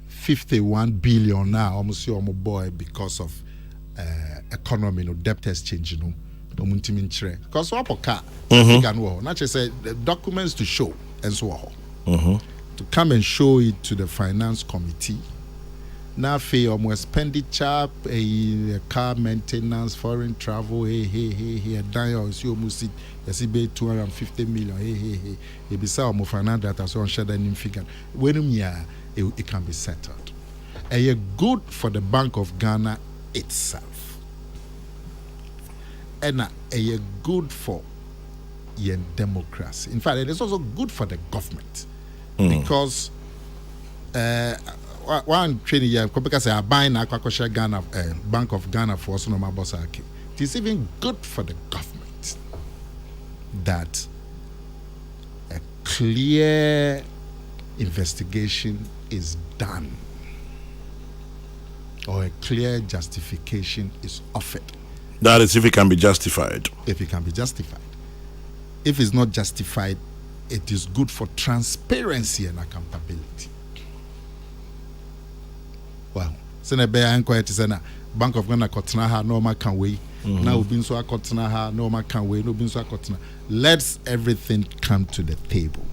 51 billion now almost your boy because of economy no debt exchange you know because what car not just say the documents to show and so on to come and show it to the Finance Committee now for expenditure car maintenance foreign travel hey down you almost see you be 250 million hey you be say finance data so on share that figure when it can be settled. And good for the Bank of Ghana itself. And a good for your democracy. In fact, it is also good for the government. Because one training year, because I buy na Ghana Bank of Ghana for also no Mabosaki. It is even good for the government that a clear investigation is done or a clear justification is offered. That is if it can be justified. If it can be justified. If it's not justified, it is good for transparency and accountability. Well, Senator inquiry is na Bank of Ghana kotna no ma can we. Now been so kotna no ma can we no been so kotna. Let's everything come to the table.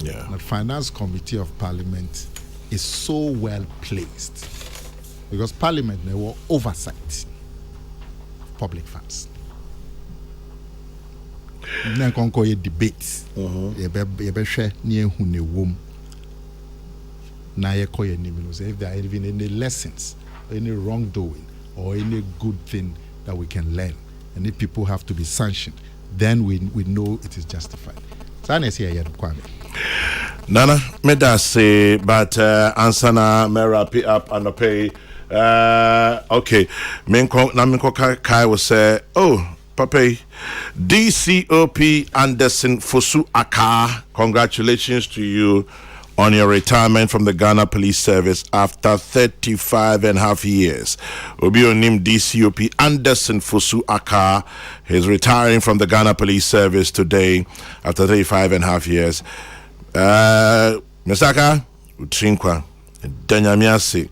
Yeah. The Finance Committee of Parliament is so well placed because Parliament they were oversight of public funds. Then can call it debates. You be share near who ne wom. Now you call your name. If there are even any lessons, any wrongdoing, or any good thing that we can learn, and if people have to be sanctioned, then we know it is justified. So I say here, Kwame. Nana, me da say, but ansana me wrap it up and pay. Okay, Minko Kai will say, oh, Pape, DCOP Anderson Fosu Aka, congratulations to you on your retirement from the Ghana Police Service after 35 and a half years. Obio named DCOP Anderson Fosu Aka. He's retiring from the Ghana Police Service today after 35 and a half years. Misaka, Utrinkwa, Danyamiasi,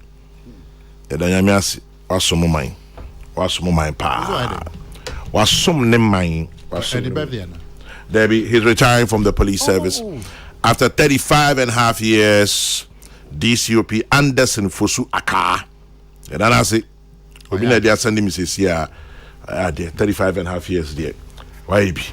Wasumumai Pa. Wasumnemai. Debbie, he's retiring from the police service. After 35 and a half years, DCOP Anderson Fosu Aka. And then I say, they are sending me this year. 35 and a half years there. Why be?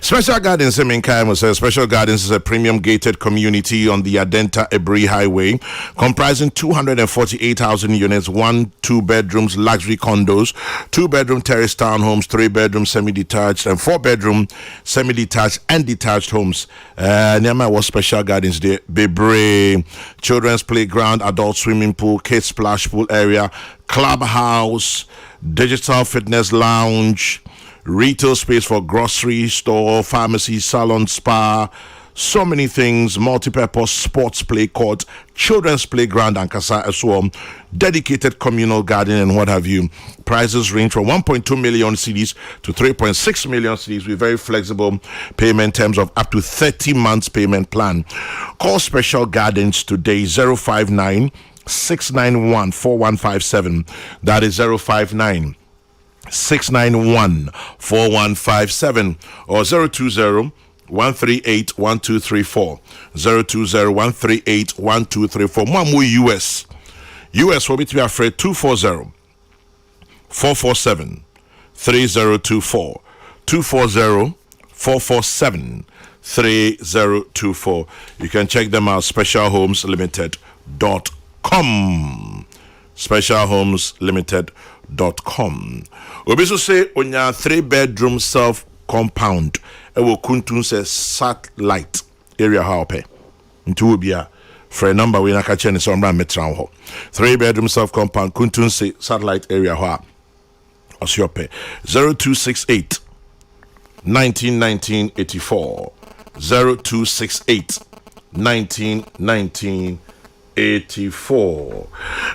Special Gardens Special Gardens is a premium gated community on the Adenta Ebri Highway, comprising 248,000 units, 1-2 bedrooms, luxury condos, 2-bedroom terrace townhomes, 3-bedroom semi-detached, and 4-bedroom semi-detached and detached homes. Nyama was Special Gardens there. Bebre, children's playground, adult swimming pool, kids splash pool area, clubhouse, digital fitness lounge, retail space for grocery store, pharmacy, salon, spa, so many things, multi-purpose sports play court, children's playground and casa as well, dedicated communal garden and what have you. Prices range from 1.2 million cedis to 3.6 million cedis with very flexible payment terms of up to 30 months payment plan. Call Special Gardens today, 059 691 4157. That is 059 691 4157 or 020 138-1234. 020-138-1234. More US. US will be to be afraid 240-447-3024. 240-447-3024. You can check them out, specialhomeslimited.com. specialhomeslimited.com. Obiso say onya 3-bedroom self compound e wo kuntun say satellite area ha ope ntu obia for a number we na ka che ne so mbra metran ho 3-bedroom self compound kuntun say satellite area ha osiope 0268 191984 0268 191984.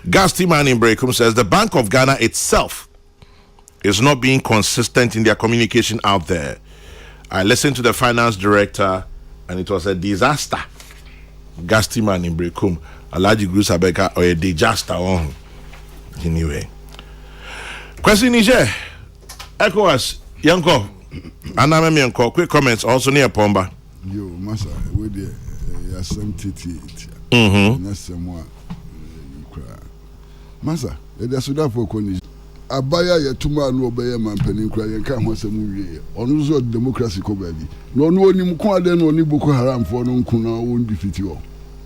Gasti Man in Breakum says the Bank of Ghana itself is not being consistent in their communication out there. I listened to the finance director and it was a disaster. Gasti Man in Breakum, Alaji Grusabeka or a disaster on. Anyway. Question Niger. ECOWAS, Yanko, Aname Yanko, quick comments also near Pomba. Yo, Massa, with the SMTT. That's someone. Massa, there's a for Connie. Abaya Yatuma no Obey man Peninkra and come once a movie. On the democracy co baby. No, ni Mukwa then only Boko Haram for no Kuna won't defeat you.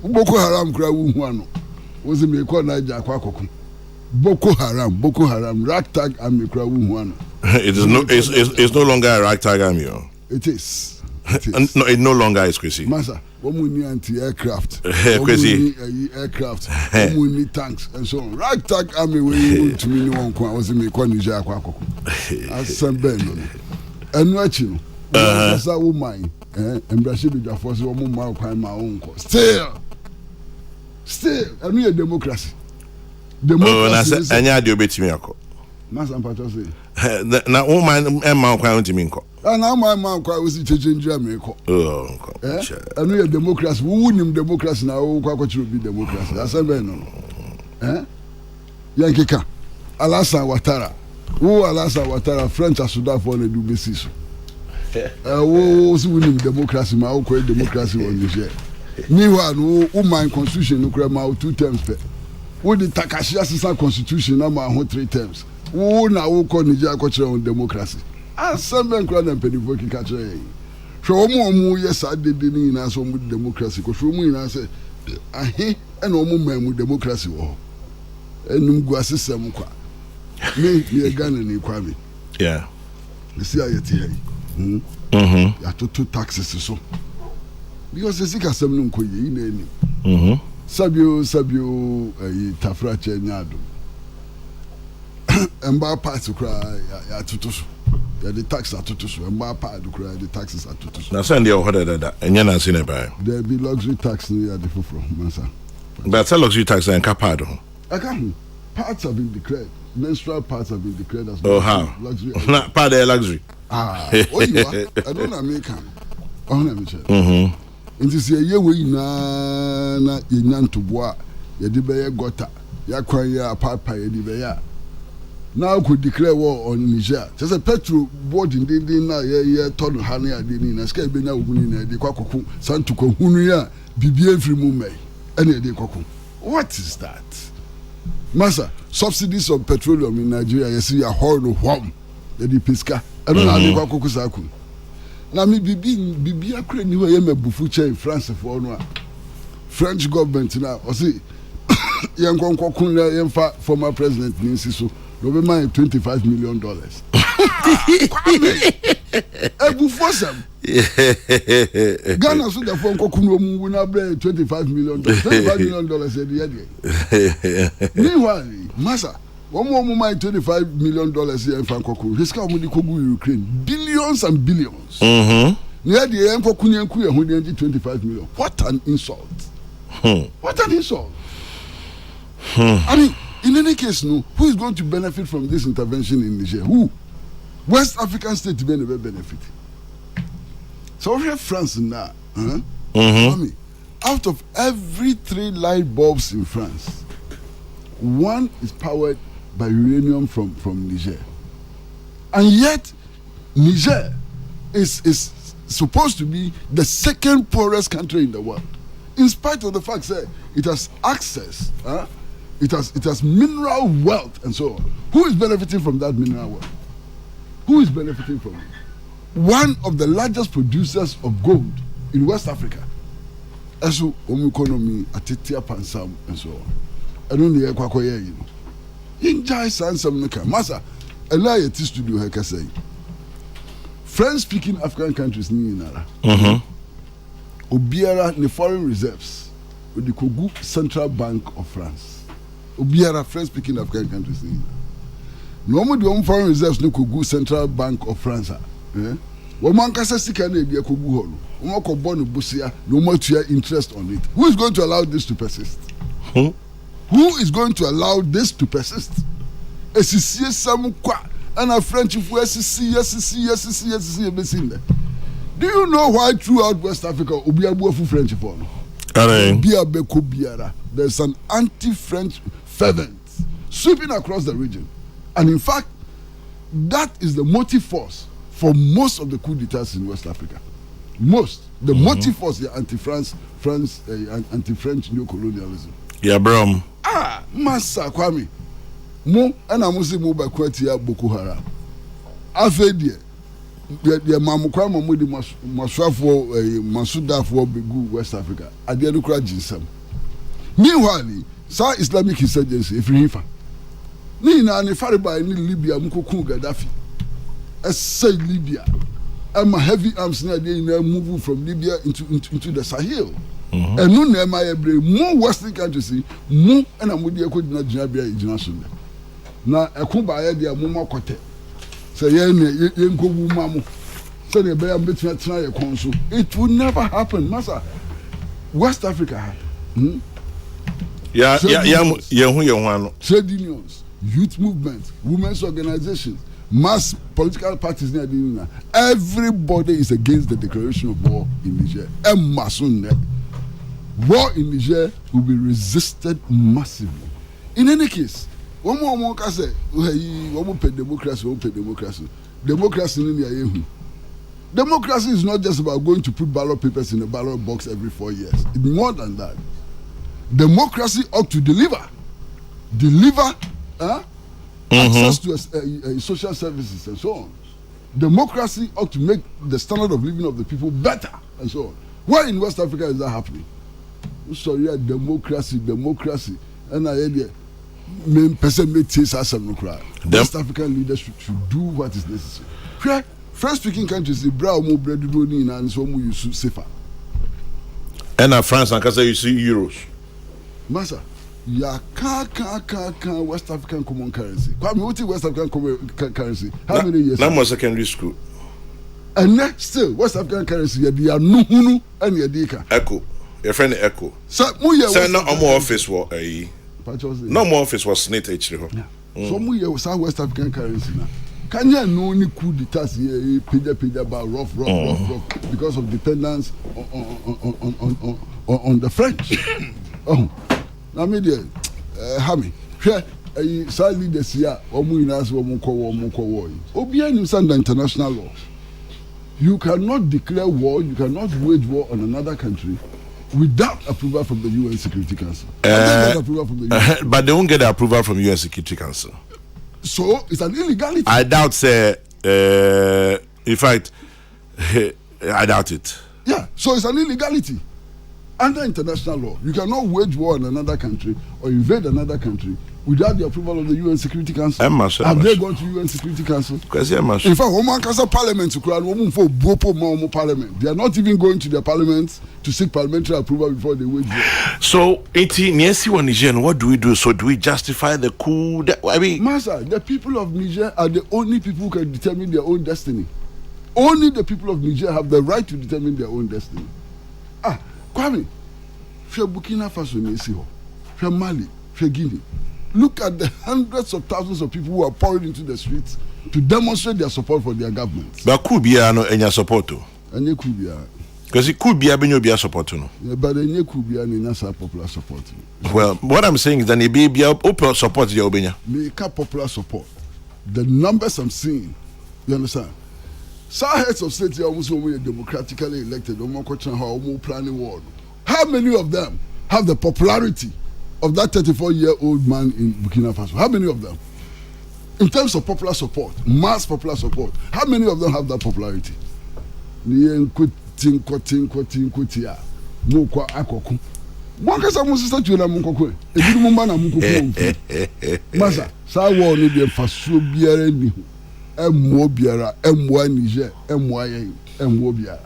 Boko Haram cry one. Was a make one Naja Kwako. Boko Haram, ragtag and me cry one. It's no longer a ragtag army. It is. No, it no longer is Chrissy. Massa, one anti-aircraft, Chrissy. Aircraft, one tanks, and so on. Ragtag army way to me one was in me Niger Kwako. As some Ben. And watching, that's a woman, and Brazil with the force of my own cost. Still, I mean a democracy. Democracy. And I do bet me. Massa Patose. Now, all my man to me. And now my man was teaching Jamaica. Oh, I know a democracy. Who wouldn't democracy now? What should be democracy? That's a man. Yankika. Alasa Ouattara. Who Alasa Ouattara? French as Sudan for the Dubesis. Who was winning democracy? My own democracy on the share. Meanwhile, who my constitution, no crime out 2 terms. Who the Takashi Assistant Constitution, number 3 terms. Who now who call Nigeria culture on democracy? And some men cry and penny working catcher. Show more, yes, I did in us with democracy. Because show me, I say, I hate an old man with democracy. And Nguasi Samuka. Me, a gun and Kwame. Yeah. You see, I tell you. You have to 2 taxes so. Because the sick are some in any. Sabio, Tafrache Nyado. And bar parts to cry at Tutus. The tax at Tutus, and bar part to cry, the taxes at Tutus. Now send your order that, and you're not seeing it by. There be luxury tax near the from Massa. But a luxury tax and capado. I can't. Parts have been declared. Menstrual parts have been declared as how? Luxury. Not part of luxury. Oh, you are? I don't American. Oh, let me check. And to say, you will na yan to bois, ya debaya gota, ya kwaya papa, ya debaya. Now could declare war on Niger. Just a petrol board in the dinner, yeah, Ton Hania, Dini, and Scabina, the Kokrokoo, Santuko, Hunia, BBA free movement, and the Kokrokoo. What is that? Massa, subsidies of petroleum in Nigeria, you see a horror of home, the Pisca, I don't know how the Kokrokoo. Now, me be a crane, you are a bufucha in France for no French government now, or see, young Kokuna, former president Ninsiso. No be mind $25 million. Ebu fosam. Ghana so the phone Kokuno mu na bre $25 million. $25 million the meanwhile, Massa, one more mind $25 million here in Koku. This guy mo di kogu Ukraine. Billions and billions. Near the end Kokuni enku e ho dey $25 million. What an insult. What an insult. I mean, in any case, no, who is going to benefit from this intervention in Niger? Who? West African states may never benefit. So we have France now. I mean, out of every 3 light bulbs in France, 1 is powered by uranium from Niger. And yet, Niger is supposed to be the second poorest country in the world, in spite of the fact that it has access, it has mineral wealth and so on. Who is benefiting from that mineral wealth? Who is benefiting from it? One of the largest producers of gold in West Africa. Eso economy atitia pansam and so on. I don't know kwakwa ye you know. Injai sansam no kan. Masa ela ti studio he say. French speaking African countries ni nara. Obiara ne foreign reserves with the Kokrokoo Central Bank of France. Obiara French speaking African countries ni. No mo the foreign reserves no Kokrokoo Central Bank of France. Woman kasa sika na ebi Kokrokoo ho no. Woman ko born busia no more to interest on it. Who is going to allow this to persist? Who is going to allow this to persist? Esisi sam kwa and a French fu esisi besin. Do you know why throughout West Africa obiabu fu French for no? There's an anti-French fervent sweeping across the region. And in fact, that is the motive force for most of the coup d'etats in West Africa. Most. The motive force is anti-French neo-colonialism. Yeah, bro. Massa Kwame. Mo, and I must say, mo by Kwatia Boko Haram. Afedia. The Mamukwama Mudi Maswafo, Masuda for Begu, West Africa. At the Lukra Jinsam. Meanwhile, Sa Islamic insurgency, if you Nina and Fariba in Libya, Mukuku Gaddafi. Say Libya. And my heavy arms now move from Libya into the Sahel. And no name I more Western countries, more and I'm with the Jabia international. Now, a Kumba idea, Muma Kote. Say, Yanko Mamu. Say, the Bear between try a consul. It would never happen, Massa. West Africa. Trade unions, youth movements, women's organizations. Mass political parties, everybody is against the declaration of war in Niger. War in Niger will be resisted massively. In any case, one more can say, democracy. Democracy is not just about going to put ballot papers in a ballot box every 4 years. It's more than that. Democracy ought to deliver. Access to social services and so on. Democracy ought to make the standard of living of the people better and so on. Why in West Africa is that happening? Sorry, democracy. And I hear main person make taste as a West African leaders should do what is necessary. French speaking countries, the brown more bread and so more use safer. And France and Casa you see euros. Massa. Ya can West African common currency. What is West African common currency? How many years? Now secondary school. And next still West African currency. They are no hunu and yadika. Echo. Your friend Echo. So no more office was no more office was snake actually. So we have West African currency now. Can you know any coup d'etat here? Pida about rough because of dependence on the French. I mean, Hammy, side leaders here, under international law. You cannot declare war, you cannot wage war on another country without approval from the UN Security Council. But they won't get the approval from UN Security Council. So it's an illegality. I doubt, in fact, I doubt it. Yeah, so it's an illegality. Under international law, you cannot wage war on another country or invade another country without the approval of the UN Security Council. Have they gone to UN Security Council? In fact, Woman Council Parliament to create woman for Bopo Parliament. They are not even going to their parliament to seek parliamentary approval before they wage war. So, Niger, what do we do? So, do we justify the coup? Master, the people of Niger are the only people who can determine their own destiny. Only the people of Niger have the right to determine their own destiny. Kwame, Burkina Faso, Mali, Guinea. Look at the hundreds of thousands of people who are pouring into the streets to demonstrate their support for their governments. But could be no support to. And you could be because it could be a support to. But then you could be an popular support. Well, what I'm saying is that it be open support your. Make popular support. The numbers I'm seeing, you understand? Some heads of state here almost democratically elected. Planning war. How many of them have the popularity of that 34-year-old man in Burkina Faso? How many of them? In terms of popular support, mass popular support, how many of them have that popularity? Masa, sa wo no de faso biara ni emmo biara emmo Niger emmo ayen emmo biara.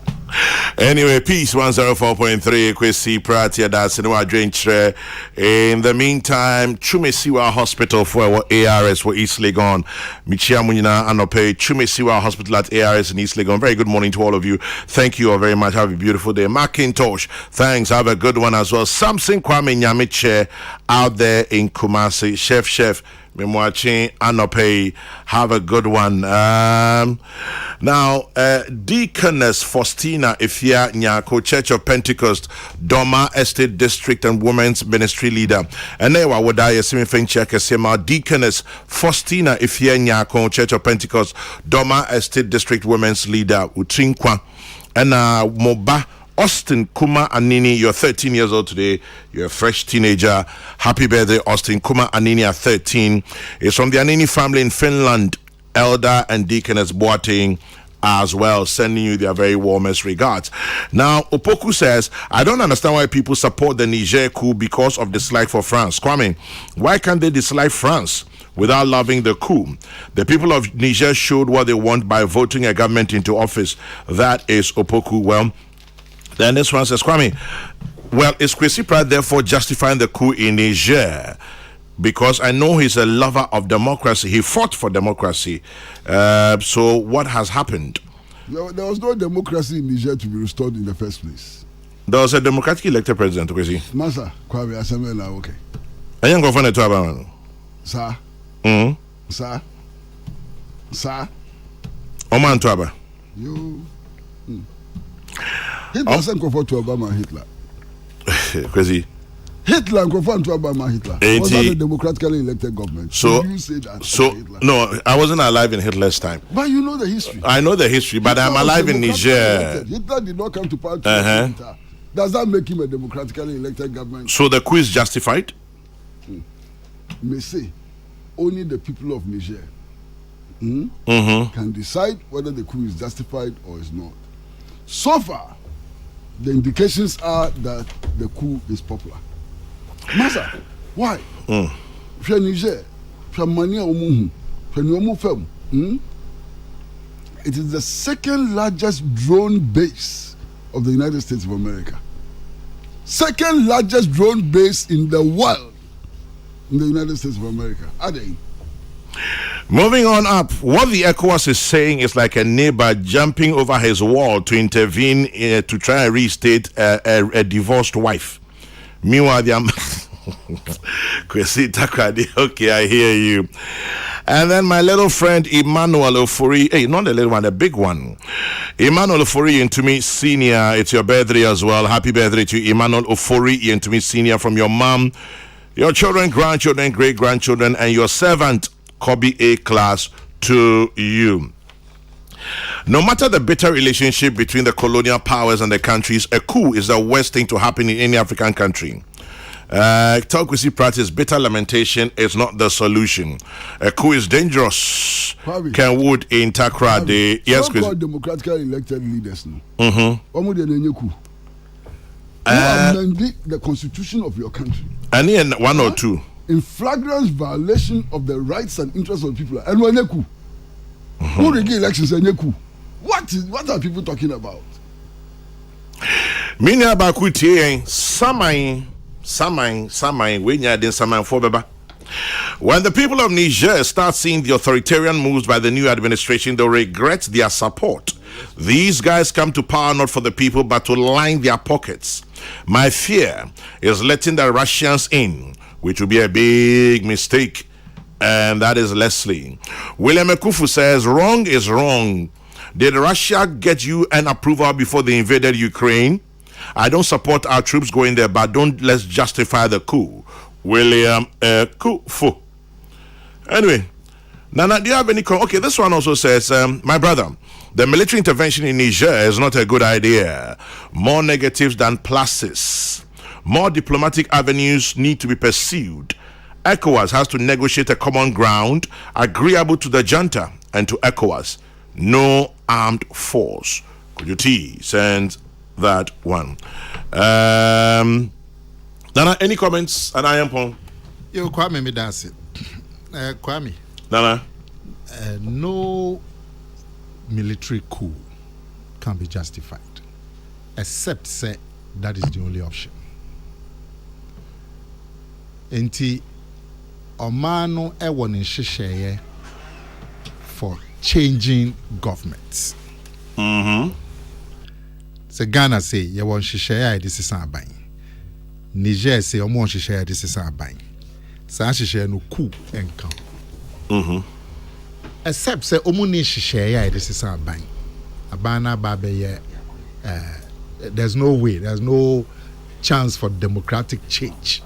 Anyway, peace 104.3 Kwesi Pratia that's in our drink. In the meantime, Chumesiwa Hospital for ARS for East Legon. Michia Munina Anope, Chumesiwa Hospital at ARS in East Legon. Very good morning to all of you. Thank you all very much. Have a beautiful day. Macintosh, thanks. Have a good one as well. Samson Kwame Nyamiche out there in Kumasi. Chef. Memwachi Anope, have a good one. Now, Deaconess Faustina Ifia Nyako, Church of Pentecost, Doma Estate District and Women's Ministry Leader. And now I would die a semi-fin-check Deaconess Faustina Ifia Nyako, Church of Pentecost, Doma Estate District Women's Leader, Utrinkwa. And Moba Austin Kuma Anini, you're 13 years old today. You're a fresh teenager. Happy birthday, Austin Kuma Anini at 13. It's from the Anini family in Finland. Elder and Deaconess Boateng as well, sending you their very warmest regards. Now, Opoku says, I don't understand why people support the Niger coup because of dislike for France. Kwame, why can't they dislike France without loving the coup? The people of Niger showed what they want by voting a government into office. That is Opoku. Well, then this one says, Kwame, well, is Kwesi Pratt therefore justifying the coup in Niger? Because I know he's a lover of democracy. He fought for democracy. So what has happened? There was no democracy in Niger to be restored in the first place. There was a democratically elected president, Kwesi. Masa, Kwame Asamela, okay. I ain't going to find Sir. Sir. Sir. Oman Tuaba. You. Hitler sent for to Obama Hitler. Kwesi. Hitler and Kofan to Obama Hitler. Was that a democratically elected government? So you say that? So no, I wasn't alive in Hitler's time. But you know the history. I know the history, but Hitler I'm alive in Niger. Elected. Hitler did not come to power. Does that make him a democratically elected government? So the coup is justified? May say only the people of Niger can decide whether the coup is justified or is not. So far, the indications are that the coup is popular. Masa, why? From Niger, from Mania Omuhu, from Yomu Fem, it is the second largest drone base of the United States of America. Second largest drone base in the world in the United States of America. Are they? Moving on up, what the ECOWAS is saying is like a neighbor jumping over his wall to intervene to try and restate a divorced wife. Meanwhile, Kwesi Takradi, okay, I hear you. And then my little friend Emmanuel Ofori, hey, not the little one, the big one. Emmanuel Ofori into me senior, it's your birthday as well. Happy birthday to Emmanuel Ofori into me senior from your mom, your children, grandchildren, great-grandchildren, and your servant, Kobe A class to you. No matter the bitter relationship between the colonial powers and the countries, a coup is the worst thing to happen in any African country. Kwesi Pratt's bitter lamentation is not the solution. A coup is dangerous. Kenwood in Takra, the yes, so-called democratically elected leaders now. Who amended the constitution of your country. And in one or two. In flagrant violation of the rights and interests of the people. And when coup. Who rig elections and coup? What are people talking about? Minya Bakuti, Samai, when you're in Samai for Baba. When the people of Niger start seeing the authoritarian moves by the new administration, they'll regret their support. These guys come to power not for the people, but to line their pockets. My fear is letting the Russians in, which will be a big mistake. And that is Leslie. William Ekufu says, wrong is wrong. Did Russia get you an approval before they invaded Ukraine? I don't support our troops going there, but let's justify the coup. William Ekufu. Anyway, Nana, do you have any... Okay, this one also says, my brother, The military intervention in Niger is not a good idea. More negatives than pluses. More diplomatic avenues need to be pursued. ECOWAS has to negotiate a common ground agreeable to the junta and to ECOWAS. No armed force. Could you send that one? Nana, any comments? And I am on. Yo, Kwame, me that's it. Kwame. Nana. No military coup can be justified, except say that is the only option. Enti Omano ewon nhyehyeye for changing governments. So Ghana say you want nhyehyeye this is aban. Niger say omo nhyehyeye this is aban. Sa nhyehyeye no coup enka. Except say omo ni nhyehyeye this is aban. Abana babe there's no way, there's no chance for democratic change.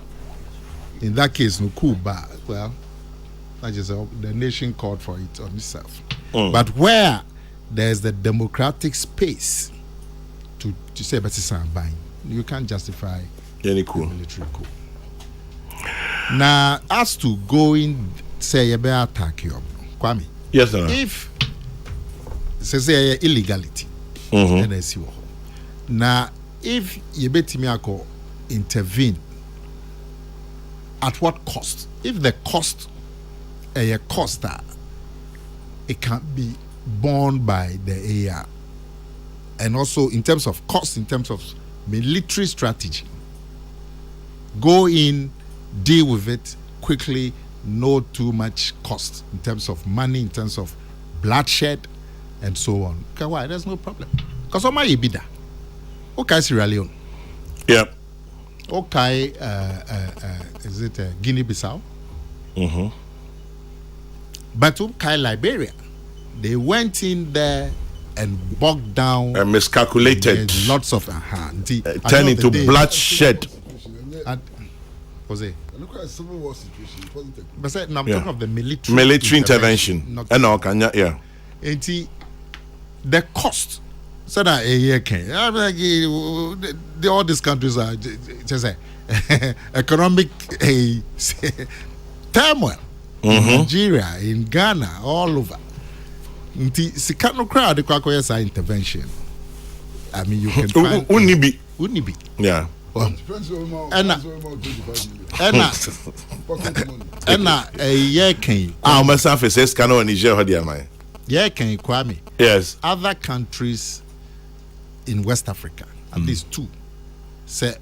In that case, no coup, but well, that is the nation called for it on itself. But where there's the democratic space to say buying, you can't justify any coup. Military coup. Now, as to going say you better attack you, Kwame. Yes, sir. If say illegality, and I see what. Now, if you bet me intervene. At what cost? If the cost a cost that it can be borne by the AR, and also in terms of cost, in terms of military strategy, go in, deal with it quickly, no too much cost in terms of money, in terms of bloodshed, and so on. Okay, why? There's no problem. Because Oma Yebida, okay, Sierra Leone. Yep. Okay, is it Guinea-Bissau? But okay, Liberia, they went in there and bogged down and miscalculated. Lots of turned into bloodshed. Was it? Civil war situation. It wasn't a coup. But I'm talking of the military intervention. Not Yeah. And the cost. So that a year came. I'm like, all these countries are just economic turmoil. In Nigeria, in Ghana, all over. Sikano crowd the intervention. I mean, you can find. Unibi. Yeah. A year came. Myself is Kano and Niger. Yeah, can Kwame. Yes. Other countries in West Africa, at least two, say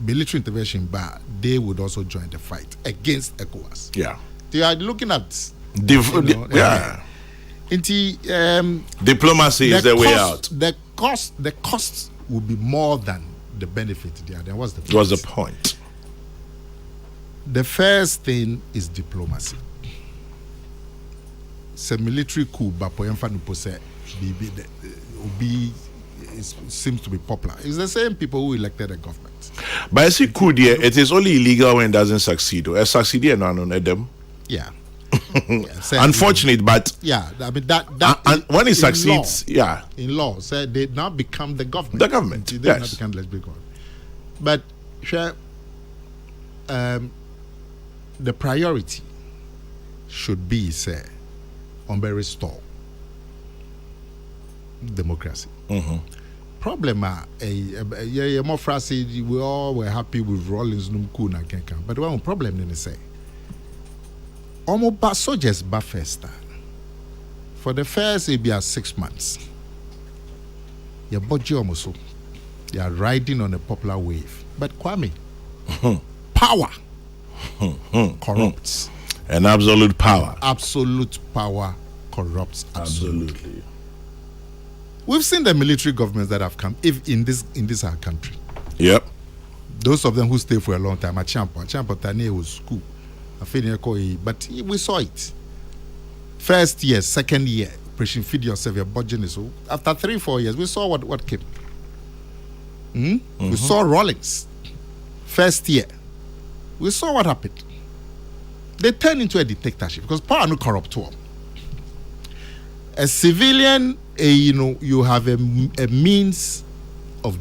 military intervention, but they would also join the fight against ECOWAS. Yeah. They are looking at yeah. Diplomacy is the way out. The cost will be more than the benefit there. Then what's the point? What's the point? The first thing is diplomacy. It's a military coup, but seems to be popular. It's the same people who elected the government. But I see coup there, it is only illegal when it doesn't succeed. It succeeded on them. Yeah. Unfortunate, but yeah, I mean that and when it succeeds, law, in law, so they now become the government. The government, they yes. now become lesbian government. But the priority should be say on restore democracy. Problem more phrase we all were happy with Rawlings Numku na Kenka, but one problem then say almost soldiers ba first for the first it be 6 months. Your budget almost so you are riding on a popular wave, but Kwame, power corrupts. An absolute power. Absolute power corrupts absolutely. Absolutely. We've seen the military governments that have come in this our country. Yep. Those of them who stay for a long time. Champo Tane was cool. But we saw it. First year, second year, President feed yourself, your budget is so. After 3-4 years, we saw what came. We saw Rawlings. First year, we saw what happened. They turned into a dictatorship because power no corrupt. A civilian you have a means of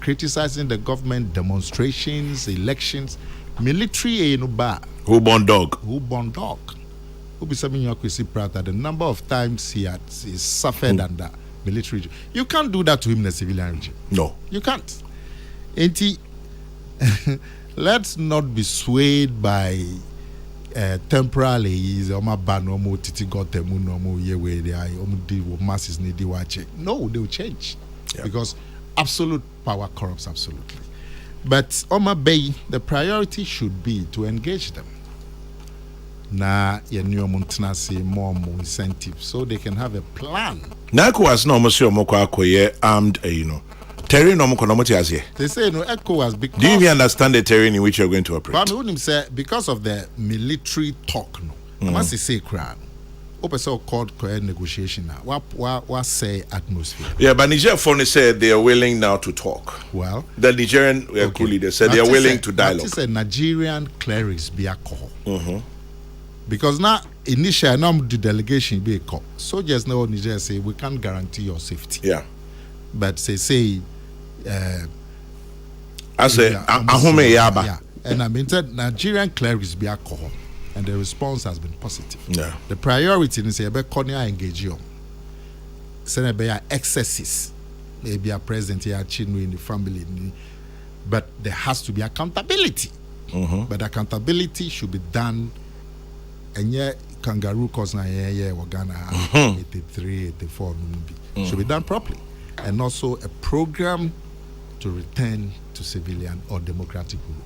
criticizing the government, demonstrations, elections, military bar. Who born dog? Who born dog? Who be something you see proud that the number of times he suffered under military. You can't do that to him in a civilian regime. No. You can't. Let's not be swayed by temporarily masses need no, they will change. Yeah. Because absolute power corrupts absolutely. But the priority should be to engage them. Na more incentive so they can have a plan. ECOWAS no monsieur moko akoye armed terrain no moko no motiasie. They say ECOWAS because do you even understand the terrain in which you're going to operate? But I say because of the military talk I must say crown. Open so called negotiation now. What say atmosphere? Yeah, but Niger phone said they are willing now to talk. Well, the Nigerian coup leader said they are willing to dialogue. That is a Nigerian clerics be a call. Because now initially the delegation be a call. Soldiers now in Nigeria say we can't guarantee your safety. Yeah. But say I say ahome yaba. Yeah. And I mean Nigerian clerics be a call. And the response has been positive. Yeah. The priority is to engage you. Say be excesses. Maybe a president here in the family. But there has to be accountability. But accountability should be done. And yet kangaroo cause na Ghana 83, 84 should be done properly. And also a program to return to civilian or democratic rule.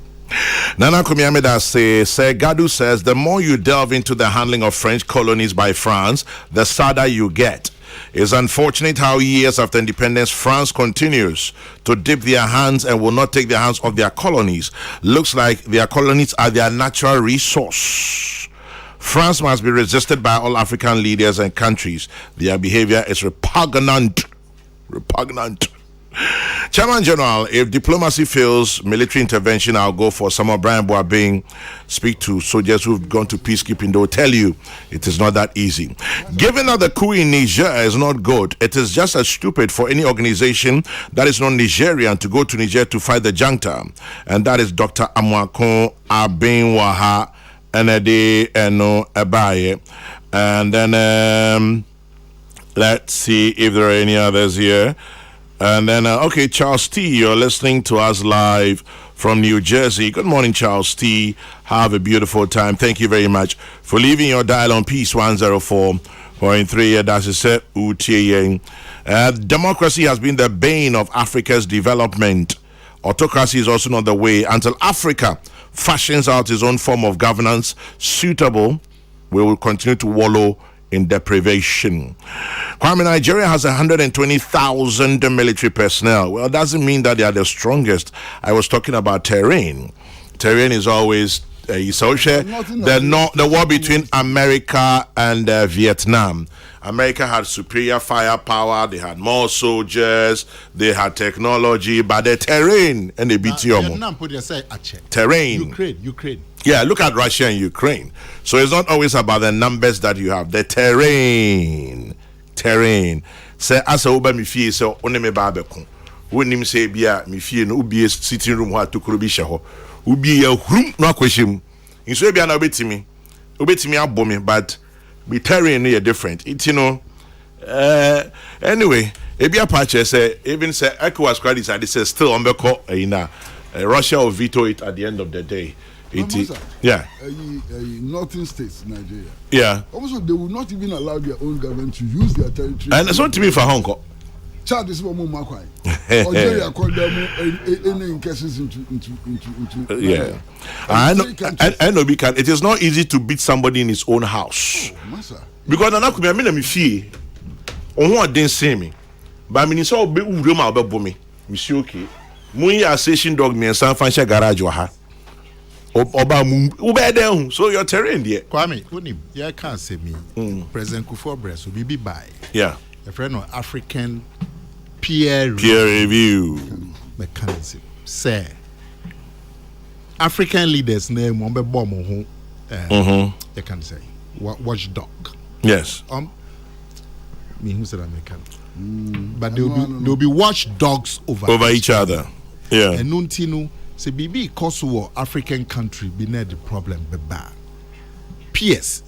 Nana Kumiameda say Gadu says the more you delve into the handling of French colonies by France, the sadder you get. It's unfortunate how years after independence, France continues to dip their hands and will not take their hands off their colonies. Looks like their colonies are their natural resource. France must be resisted by all African leaders and countries. Their behavior is repugnant. Chairman General, if diplomacy fails military intervention, I'll go for some of Brian Boabing. Speak to soldiers who've gone to peacekeeping. They'll tell you it is not that easy. Given that the coup in Niger is not good, it is just as stupid for any organization that is not Nigerian to go to Niger to fight the junta. And that is Dr. Amwakon Abenwaha Enede Eno Abaye. And then let's see if there are any others here. And then, okay, Charles T., you're listening to us live from New Jersey. Good morning, Charles T. Have a beautiful time. Thank you very much for leaving your dial on Peace 104.3. Democracy has been the bane of Africa's development. Autocracy is also not the way. Until Africa fashions out its own form of governance suitable, we will continue to wallow in deprivation. Kwame, Nigeria has 120,000 military personnel. Well, it doesn't mean that they are the strongest. I was talking about terrain. Terrain is always the war between America and Vietnam. America had superior firepower, they had more soldiers, they had technology, but the terrain and the BTO. Terrain. Ukraine. Yeah, look at Russia and Ukraine. So it's not always about the numbers that you have. The terrain. Say as a uba mi fie so one me ba beko. Wonim say bia mi fie no ubi sitting room ho atokoro bi hye ho. Ubi ya hrum no akwahye. Inso bia na obetimi abɔ me, but be terrain no different. It anyway, ebia patch say even say ECOWAS credits and say still on beko Russia will veto it at the end of the day. Yeah. Northern states, Nigeria. Yeah. Also, they will not even allow their own government to use their territory. And it's not to be for Hong Kong. Chad is what Mumakwai. Algeria called them any cases into. Yeah. I know we can. It is not easy to beat somebody in his own house. Oh, massa. Because I could be a minute me fee. On what didn't say me. But I mean, it's all be room about booming. Monsieur, okay. Muya station dog me and San Francisco garage or her. So your terrain there. Kwame, you can't say me. President Kufuor will be by. Yeah. A friend of African peer review mechanism. Say African leaders name on the bomb who you can say watchdog. Yes. Me who said American. But they'll be watchdogs over each other. Yeah. And nuntinu say bibi cause African country be near the problem be bad. PS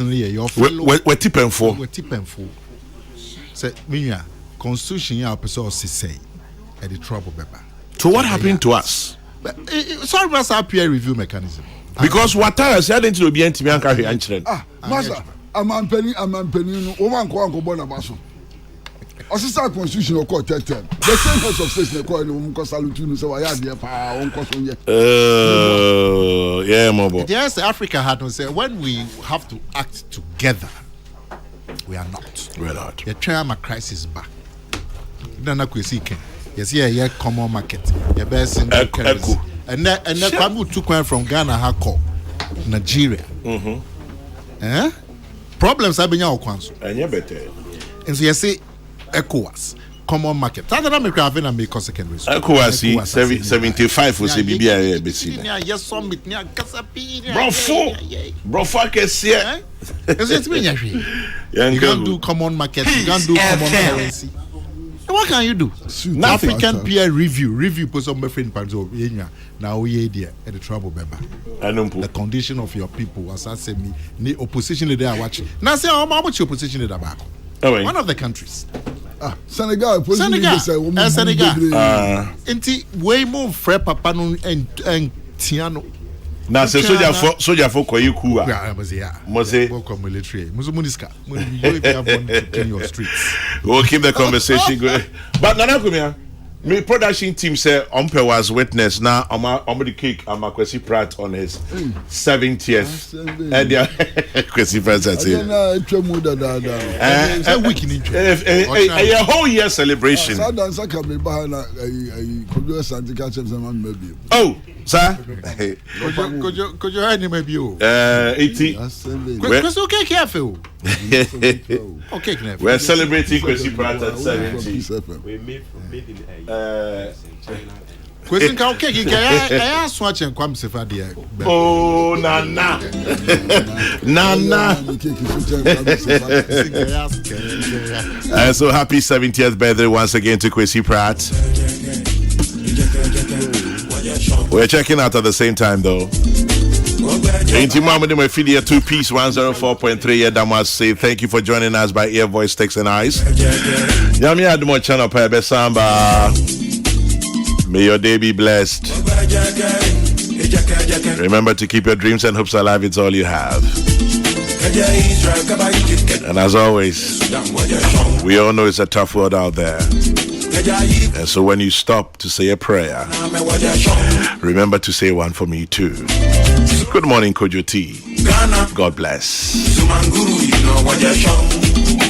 only your fellow we're tipping for. We're tipping for. Say minya constitution ya person say at the trouble be bad. So what happened to us? Sorry, that's our peer review mechanism. Because what I said into the BNT and carry answering. Master, I'm penny no woman ko born abaso. Osisa constitution of court 10. The same house of state ko ni mo ko salute no say wa ya de pa on ko so ye. Yeah, mobo. Yes, Africa had to say when we have to act together, we are not. We're not. The trauma crisis back. Then I could see Ken. Yes, yeah, common market. The best single currency. And then Kwamu took one from Ghana, Hako, Nigeria. Problems have been your council. And you better. And so you say, ECOWAS, common market. That's what I'm having a make second reason. ECOWAS 75 was a BBI. Yes, summit near Casapi. Bro, can see it. You can't do common market, you can't do common currency. What can you do? African peer review put some friend parts of now we there at the trouble member. The condition of your people, as I say, me opposition leader are watching. Now say how much opposition leader back? One of the countries. Senegal. Senegal. Inti way more free papa and Tiano. Now say soldier for Kokrokoo. Yeah, Mose military. Muzumuniska. In your streets. We'll keep the conversation going. But Nana Kumia, my production team said Umpe was witness now. I'm the cake. I'm a Kwesi Pratt on his 70th. And yeah, Kwesi Pratt said a week in a whole year celebration. Oh, sir. Could you hear him maybe? 80. Okay, careful. Okay, we're celebrating Kwesi Pratt at 70. We made in Question can okay, I swatch and come se fadia. Oh, Nana. So happy 70th birthday once again to Kwesi Pratt. We're checking out at the same time though. Ain't Mama de Fidia 2-piece 104.3 Damas say thank you for joining us by Air Voice Text and Eyes. Yami Admo channel pa Besamba. May your day be blessed. Remember to keep your dreams and hopes alive, it's all you have. And as always, we all know it's a tough world out there. And so when you stop to say a prayer, remember to say one for me too. Good morning, Kojo T. God bless.